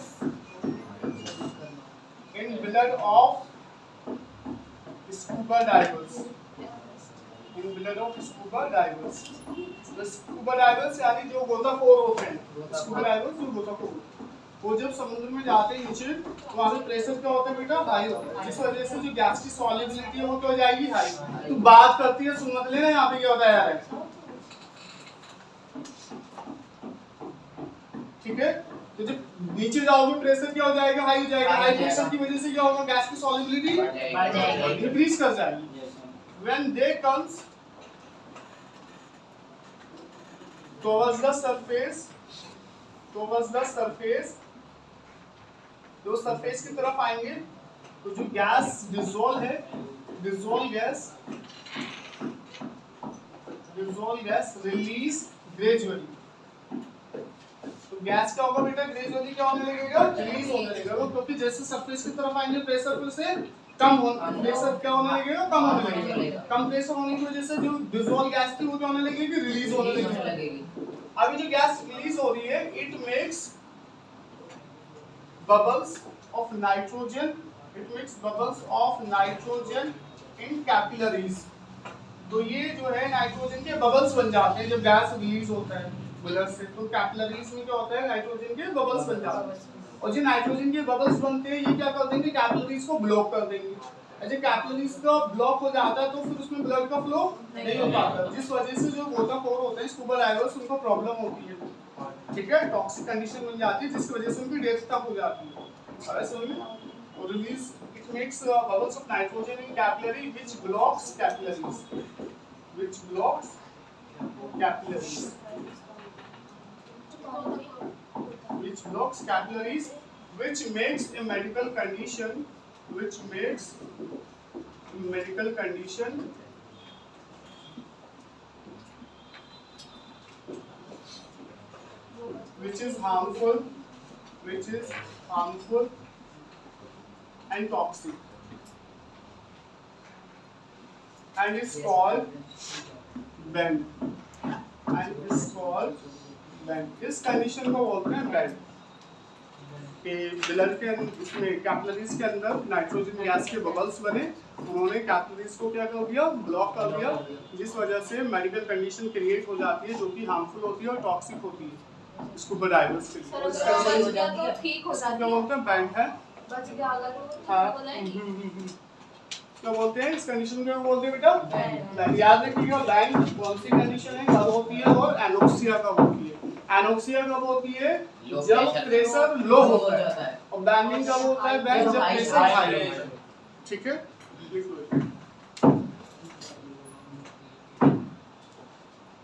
in blood of scuba divers। तो स्कूबा डाइवर्स यानी जो गोताखोर होते हैं, स्कूबा डाइवर्स जो गोताखोर, वो जब समुद्र में जाते हैं नीचे तो वहाँ पे प्रेशर क्या होता है बेटा? हाई होता है, जिस वजह से जो गैस की सॉल्युबिलिटी है वो क्या हो जाएगी? हाई। तो बात करती है, सुन मत लेना यहाँ पे क्या होता है यार। ठीक है, तो जब नीचे जाओगे प्रेशर क्या हो जाएगा? हाई हो जाएगा। हाई प्रेशर की वजह से क्या होगा? गैस की सॉल्युबिलिटी बढ़ जाएगी, डिक्रीज कर जाएगी। When they comes towards the surface, जो सरफेस की तरफ आएंगे तो जो gas dissolve gas release gradually. तो गैस क्या होगा बेटा? ग्रेजुअली क्या होने लगेगा? रिलीज होने लगेगा, क्योंकि जैसे सरफेस की तरफ आएंगे प्रेशर फिर से कम प्रेशर क्या होने लगेगा, कम होने लगेगा। लगेगा। कम प्रेशर होने की वजह से जो डिसॉल्व गैस थी वो क्या होने लगेगी, रिलीज होने लगेगी। अभी जो गैस रिलीज हो रही है, it makes bubbles of nitrogen, it makes bubbles of nitrogen in capillaries. तो ये जो है नाइट्रोजन के बबल्स बन जाते हैं जब गैस रिलीज होता है ब्लड से। तो कैपिलरीज में क्या होता है, नाइट्रोजन के बबल्स बन जाते हैं। और जो नाइट्रोजन के बबल्स बनते हैं ये क्या कर देंगे, कैपिलरीज को ब्लॉक कर देंगे। जब कैपिलरीज का ब्लॉक हो जाता है तो फिर उसमें ब्लड का फ्लो नहीं हो पाता, जिस वजह से जो गोताखोर होते हैं, स्कूबा डाइवर्स, उनको प्रॉब्लम होती है, ठीक है, टॉक्सिक कंडीशन बन जाती है, जिसकी वजह से उनकी डेथ तक हो जाती है। समझ में? और release it makes bubbles of nitrogen in capillary which blocks capillaries, which blocks capillaries, which blocks capillaries, which makes a medical condition, which makes medical condition which is harmful, which is harmful and toxic, and is called bend, and is called bend. इस condition को बोलते हैं bend। कि blood के इसमें capillaries के अंदर nitrogen gas के बबल्स बने, उन्होंने कैपिलरीज को क्या कर दिया, ब्लॉक कर दिया, जिस वजह से मेडिकल कंडीशन क्रिएट हो जाती है जो कि हार्मफुल होती है और टॉक्सिक होती है स्कूबा डाइवर्स के लिए। सर अगर हो जाता तो ठीक हो इसको क्या जाती बोलते हैं, बैंड है। बच गया अगर तो हाँ, बोला है कि क्या बोलते हैं इस कंडीशन को, बोलते हैं बेटा बैंड। याद रखिएगा बैंड कौन सी कंडीशन है, कब होती है, और एनोक्सिया कब होती है। एनोक्सिया कब होती है, जब प्रेशर लो होता है, और बैंडिंग कब होता है, बैंड जब प्रेशर हाई होता है, ठीक है।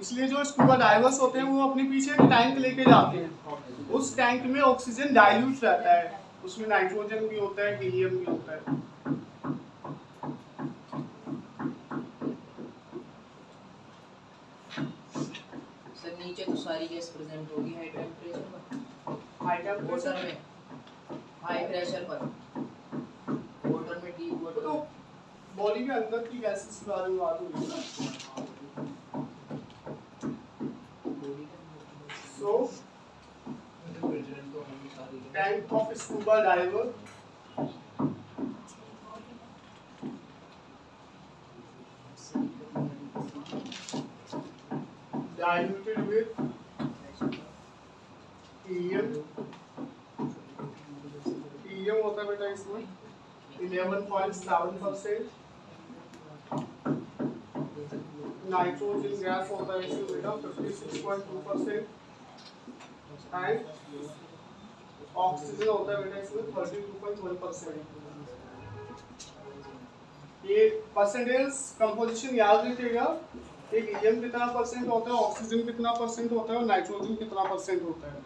इसलिए जो स्कूबा डाइवर्स होते हैं वो अपने पीछे एक टैंक लेके जाते हैं, उस टैंक में ऑक्सीजन डाइल्यूट रहता है, उसमें नाइट्रोजन भी होता है, हीलियम भी होता है। नीचे तो सारी गैस प्रेजेंट होगी हाई टेम्परेचर पर, हाई टेम्परेचर वाटर में हाई प्रेशर पर, वाटर में डीप वाटर तो बॉडी के अंदर की गैसेस के बारे में बात हो रही है। So tank of scuba diver diluted with helium, helium होता है बेटा इसमें 11.7%, नाइट्रोजन गैस होता है इसमें बेटा 56.2%, एंड ऑक्सीजन होता है बेटा इसमें 32.1%। ये परसेंटेज कंपोजिशन याद रखिएगा, एक हीलियम कितना परसेंट होता है, ऑक्सीजन कितना परसेंट होता है, और नाइट्रोजन कितना परसेंट होता है।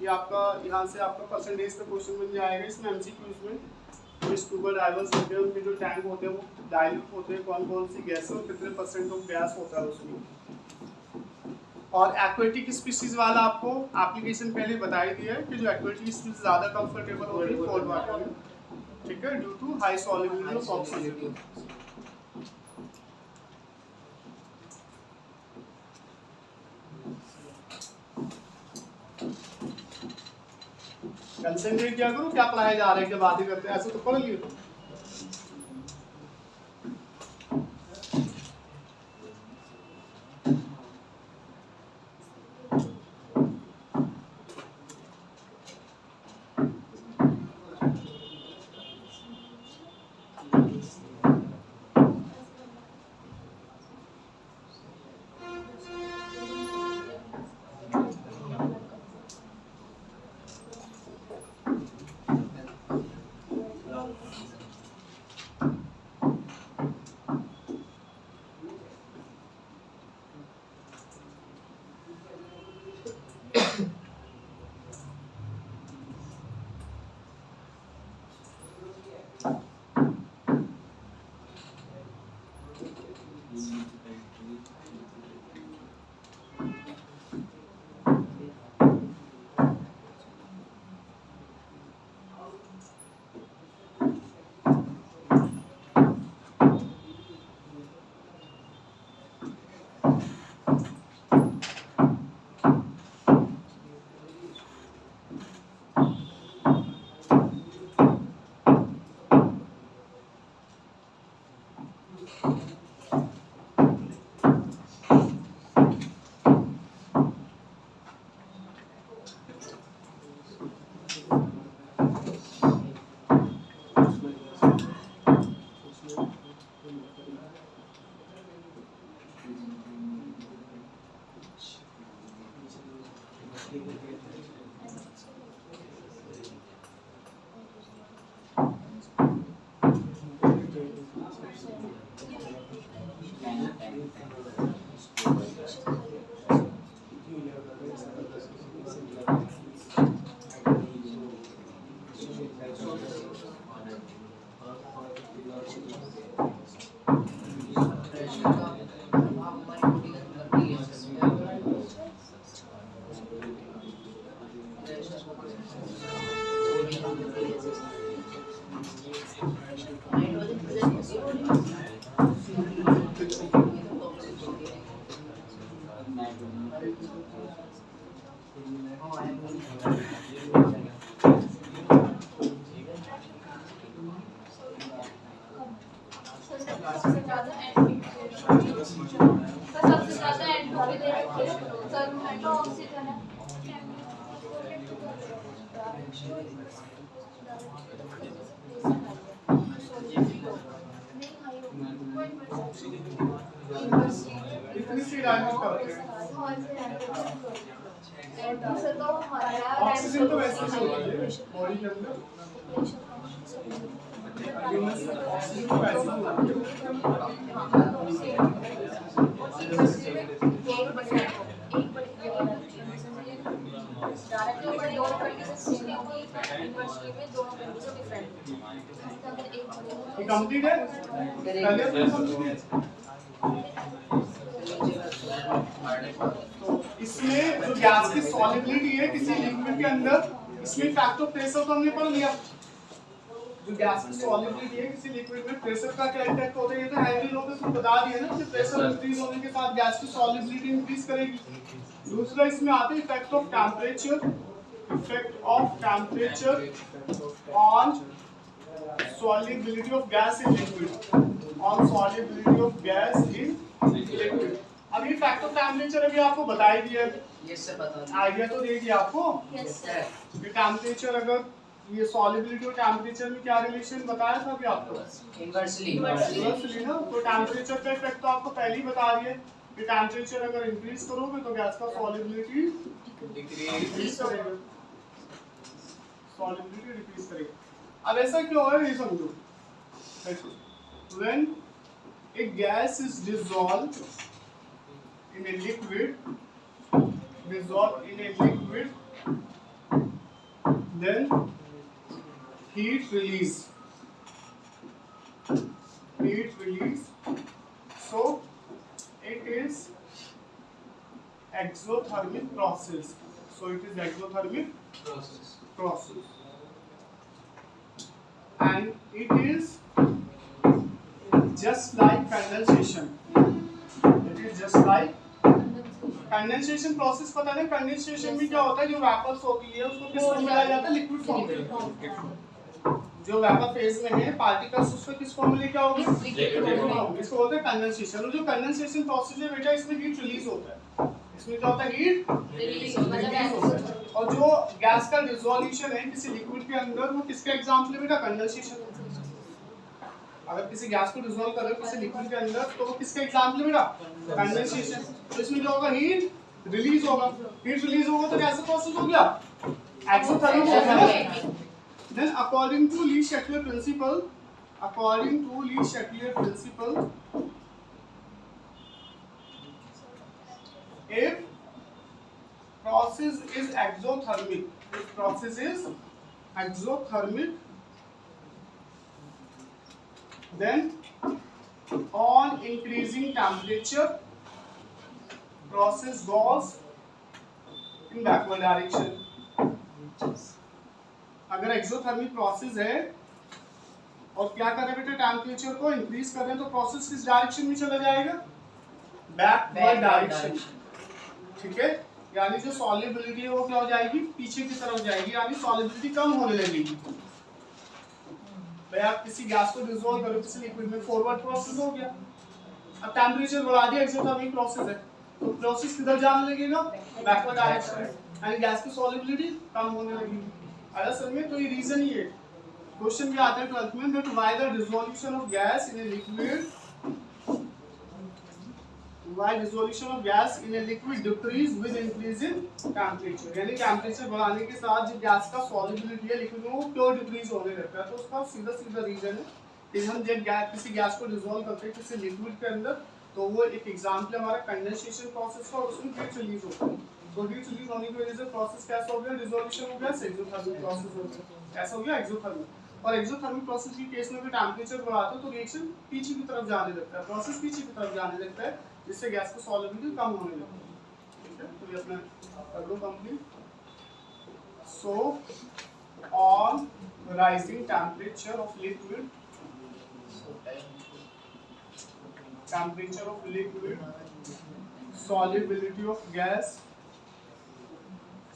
ये आपका यहाँ से आपका परसेंटेज का क्वेश्चन बन जाएगा इसमें एमसीक्यूज में। जो स्कूबा डाइवर्स होते हैं उनके जो टैंक होते हैं वो डाइल्यूट होते हैं, कौन कौन सी गैस और कितने परसेंट ऑफ गैस होता है उसमें। और एक्वेटिक स्पीसीज वाला आपको एप्लीकेशन पहले बता ही दिया है कि जो एक्वेटिक स्पीसीज ज़्यादा कंफर्टेबल होती है कोल्ड वाटर में, ठीक है, due to high solubility of oxygen. Concentrate किया करो क्या पढ़ाया जा रहा है, क्या बातें करते हैं, ऐसे तो पढ़ लियो। सबसे ज्यादा एंट्रोपी दे रखी है सर में तो ऑक्सीजन है इतनी सी डायमेंशन करते हैं। ऑक्सीजन तो वैसे ही होती है बॉडी के अंदर, ऑक्सीजन तो वैसे ही होती है। ये कंप्लीट है पहले तो इसमें जो गैस की सॉलिबिलिटी है किसी लिक्विड के अंदर, इसमें फैक्टर ऑफ प्रेशर तो हमने पढ़ लिया। जो गैस की सॉलिबिलिटी है किसी लिक्विड में, प्रेशर का क्या इफेक्ट होता है, ये तो हेनरी लॉ में बता दिया ना कि प्रेशर इंक्रीज होने के साथ गैस की सॉलिबिलिटी इंक्रीज करेगी। दूसरा इसमें आता है effect of temperature, effect of temperature on solubility of gas in liquid, on solubility of gas in liquid। अब ये फैक्ट ऑफ टेम्परेचर अभी आपको बता ही दिया, यस सर बता दो। आइडिया तो दे दिया आपको यस सर। कि टेम्परेचर अगर ये सॉलिबिलिटी और टेम्परेचर में क्या रिलेशन बताया था अभी आपको, इनवर्सली ना। तो टेम्परेचर का इफेक्ट तो आपको पहले ही बता दिए कि टेम्परेचर अगर इंक्रीज करोगे तो गैस का सॉलिबिलिटी डिक्रीज करेगा, सॉलिबिलिटी डिक्रीज करेगा। अब ऐसा क्यों है ये समझो। When a gas is dissolved in a liquid, then heat release. So it is exothermic process. Process. And it is just like condensation. Condensation process पता है, कंडेंसेशन में क्या होता है, जो वेपर्स होती है उसको किस फॉर्म में लाया जाता है, लिक्विड फॉर्म में। जो वेपर फेज में है पार्टिकल्स उसको किस फॉर्म में लेके आओगे, लिक्विड फॉर्म में। इसको बोलते हैं कंडेंसेशन। और जो कंडेंसेशन प्रोसेस है बेटा, इसमें हीट रिलीज होता है। इसमें क्या होता है, हीट रिलीज होता है। और जो गैस का डिसोल्यूशन है किसी लिक्विड के अंदर, वो किसका एग्जांपल है बेटा, कंडेंसेशन। अगर किसी गैस को डिसॉल्व कर रहे हो किसी लिक्विड के अंदर, तो वो किसका एग्जांपल है बेटा, कंडेंसेशन। तो इसमें क्या होगा, हीट रिलीज होगा। हीट रिलीज होगा तो कैसा प्रोसेस हो गया, एक्सोथर्मिक हो गया। Then according to Le Chatelier principle, if process is exothermic, then on increasing temperature process goes in backward direction। अगर एक्सोथर्मिक प्रोसेस है और क्या कर रहे हैं बेटा, टेम्परेचर को इंक्रीज कर रहे हैं, तो प्रोसेस किस डायरेक्शन में चला जाएगा, बैकवर्ड डायरेक्शन। ठीक है, यानी जो सॉल्युबिलिटी है वो क्या हो जाएगी, पीछे की तरफ जाएगी, यानी सॉल्युबिलिटी कम होने लगेगी। भाई आप किसी गैस को डिसॉल्व करो किसी लिक्विड में, फॉरवर्ड प्रोसेस हो गया। अब टेम्परेचर बढ़ा दिया, एक्सोथर्मिक प्रोसेस है, तो प्रोसेस किधर जाने लगेगा, बैकवर्ड डायरेक्शन में, यानी गैस की सॉल्युबिलिटी कम होने लगेगी। आया समझ में। तो ये रीजन ही है। क्वेश्चन भी आता है 12th में, that why the dissolution of gas in a liquid, why dissolution of gas in a liquid decrease with increase in temperature। यानी टेम्परेचर बढ़ाने के साथ जो गैस का सॉल्युबिलिटी है लिक्विड में वो क्यों डिक्रीज होने लगता है। तो उसका सीधा रीजन है कि हम जब किसी गैस को डिसॉल्व करते हैं किसी लिक्विड के अंदर, तो वो एक एग्जांपल हमारा कंडेंसेशन प्रोसेस का, और उसमें हीट रिलीज होता है। तो हीट रिलीज होने की वजह से प्रोसेस कैसा हो गया, डिसोल्यूशन हो गया, एक्सोथर्मिक प्रोसेस हो गया। कैसा हो गया, एक्सोथर्मिक। और एक्सोथर्मिक प्रोसेस के केस में भी टेम्परेचर बढ़ाते हैं तो रिएक्शन पीछे की तरफ जाने लगता है, प्रोसेस पीछे की तरफ जाने लगता है, जिससे गैस का सॉल्युबिलिटी कम होने लगता है। ठीक है, तो ये अपना कर लो complete. So on rising temperature of liquid,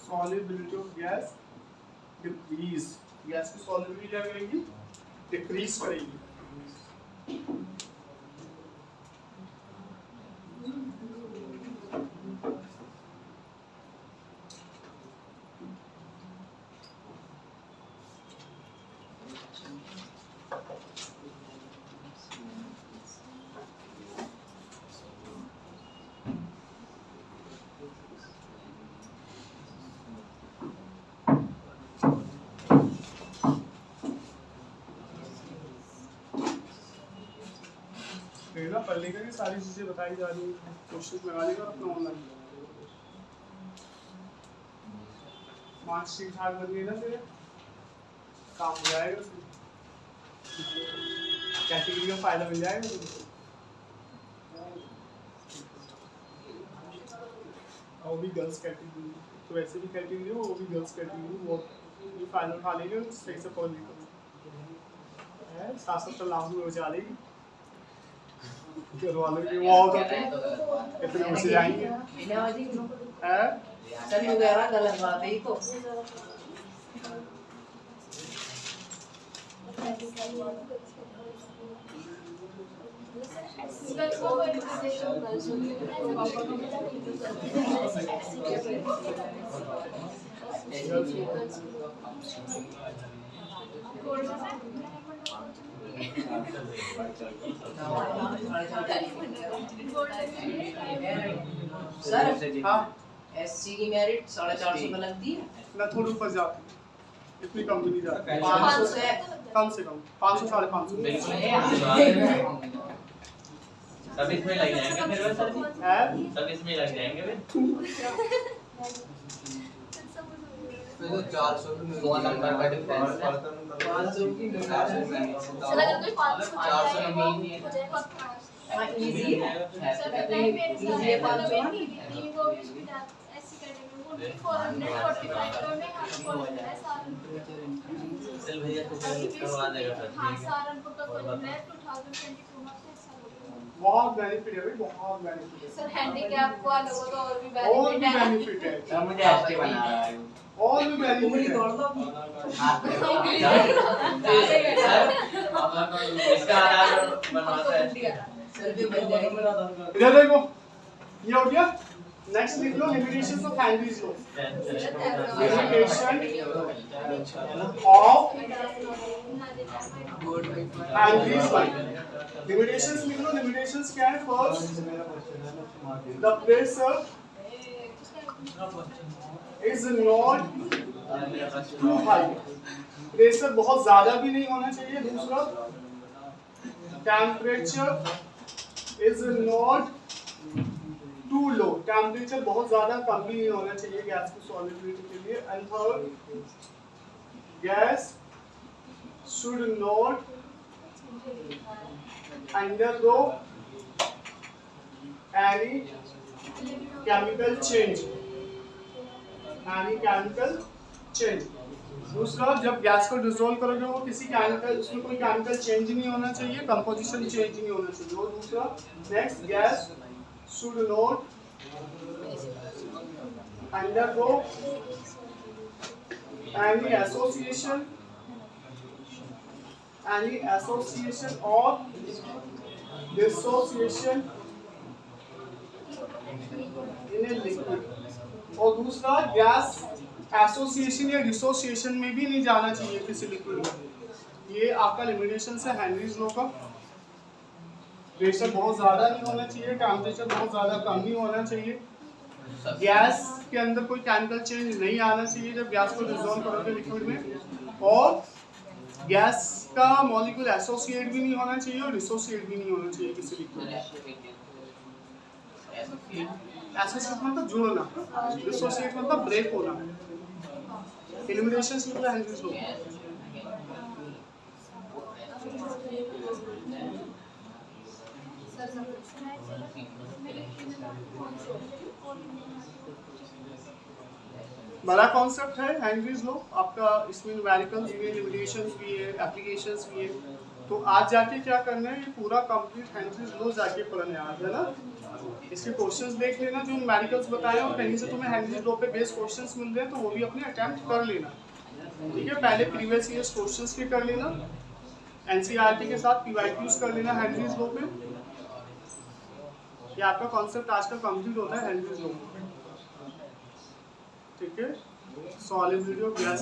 solubility of gas decrease। गैस की सॉल्युबिलिटी क्या करेगी, डिक्रीज करेगी। फिर ना पढ़ लेगा, ये सारी चीजें बताई जा रही हैं, क्वेश्चन लगा लेगा अपना ऑनलाइन। मार्क्स ठीक ठाक बन गए ना तेरे, काम हो जाएगा उसमें, कैटेगरी का फायदा मिल जाएगा तुमको। और भी गर्ल्स कैटेगरी, तो ऐसे भी कैटेगरी हो, वो भी गर्ल्स कैटेगरी, वो ये फायदा उठा लेंगे, सही से पढ़ लेंगे। 7-7 लाख में हो जाएगी, घर वालों की वो तो कितने बचे जाएंगे हैं? सभी वगैरह गलत बात है ये तो। सर हाँ एससी की मेरिट 450 पे लगती है ना, थोड़ी ऊपर जाती है, इतनी कम भी नहीं जाती, 500 से कम से कम 500 550 सब इसमें लग जाएंगे फिर सर जी, है। सब इसमें लग जाएंगे फिर। तो 400 में 100 नंबर का डिफरेंस है। 500 की चला अगर कोई 500 आ जाए वो हो जाएगा पास। इजी है सर नहीं मेरे इजी साथ है 500 नहीं वो भी सुविधा ऐसी कैटेगरी वो भी 445 करोड़ में हाथ खोल है सारनपुर। चल भैया तो करवा देगा सर। हाँ सारनपुर का खोल है 2022 में बहुत बेनिफिट है भाई, बहुत बेनिफिट है, सर हैंडीकैप वालों को तो और भी और भी बेनिफिट है। बेनिफिट है, मुझे एसटी बना रहा है। और भी बेनिफिट है। इसका आधार बनवाता है। सर भी बन जाएगा। इधर देखो, ये हो गया। नेक्स्ट लिख लो limitations of Henry's law. Limitation of Henry's law. Limitations लिख लो, लिमिटेशंस क्या है? First, the pressure is not too high, pressure बहुत ज्यादा भी नहीं होना चाहिए। दूसरा, temperature is not too low, temperature बहुत ज्यादा कम भी नहीं होना चाहिए गैस की सॉलिबिलिटी के लिए। And third, gas should not undergo any chemical change, any chemical change। दूसरा, जब गैस को डिसॉल्व करोगे वो किसी केमिकल, उसमें कोई केमिकल चेंज नहीं होना चाहिए, कंपोजिशन चेंज नहीं होना चाहिए। और दूसरा, next, gas should not undergo any association or dissociation in a liquid। और दूसरा, गैस एसोसिएशन या डिसोसिएशन में भी नहीं जाना चाहिए किसी लिक्विड में। ये आपका लिमिटेशन है हेनरीज लॉ का। प्रेशर बहुत ज्यादा नहीं होना चाहिए, टेम्परेचर बहुत ज्यादा कम नहीं होना चाहिए, गैस के अंदर कोई केमिकल चेंज नहीं आना चाहिए जब गैस को डिसॉल्व करोगे लिक्विड में, और गैस का मॉलिक्यूल एसोसिएट भी नहीं होना चाहिए और डिसोसिएट भी नहीं होना चाहिए किसी लिक्विड में। एसोसिएट मतलब जुड़ना, डिसोसिएट मतलब ब्रेक होना। एलिमिनेशन से मतलब हेनरीज लॉ। बड़ा कॉन्सेप्ट है हेनरीज लॉ आपका, इसमें न्यूमेरिकल्स भी है, लिमिटेशंस भी है, एप्लीकेशंस भी है। तो आज जाके क्या करना है, ये पूरा कंप्लीट हेनरीज लॉ जाके पढ़ने आज, है ना। इसके क्वेश्चंस देख लेना जो न्यूमेरिकल्स बताए, और कहीं से तुम्हें हेनरीज लॉ पे बेस्ड क्वेश्चंस मिल रहे हैं तो वो भी अपने अटेम्प्ट कर लेना, ठीक है। पहले प्रीवियस ईयर्स क्वेश्चंस के कर लेना, एनसीईआरटी के साथ पीवाईक्यूज कर लेना हेनरीज लॉ पे। ये आपका कॉन्सेप्ट आज का कंप्लीट होता है हेनरीज लॉ, ठीक है। Solid video gas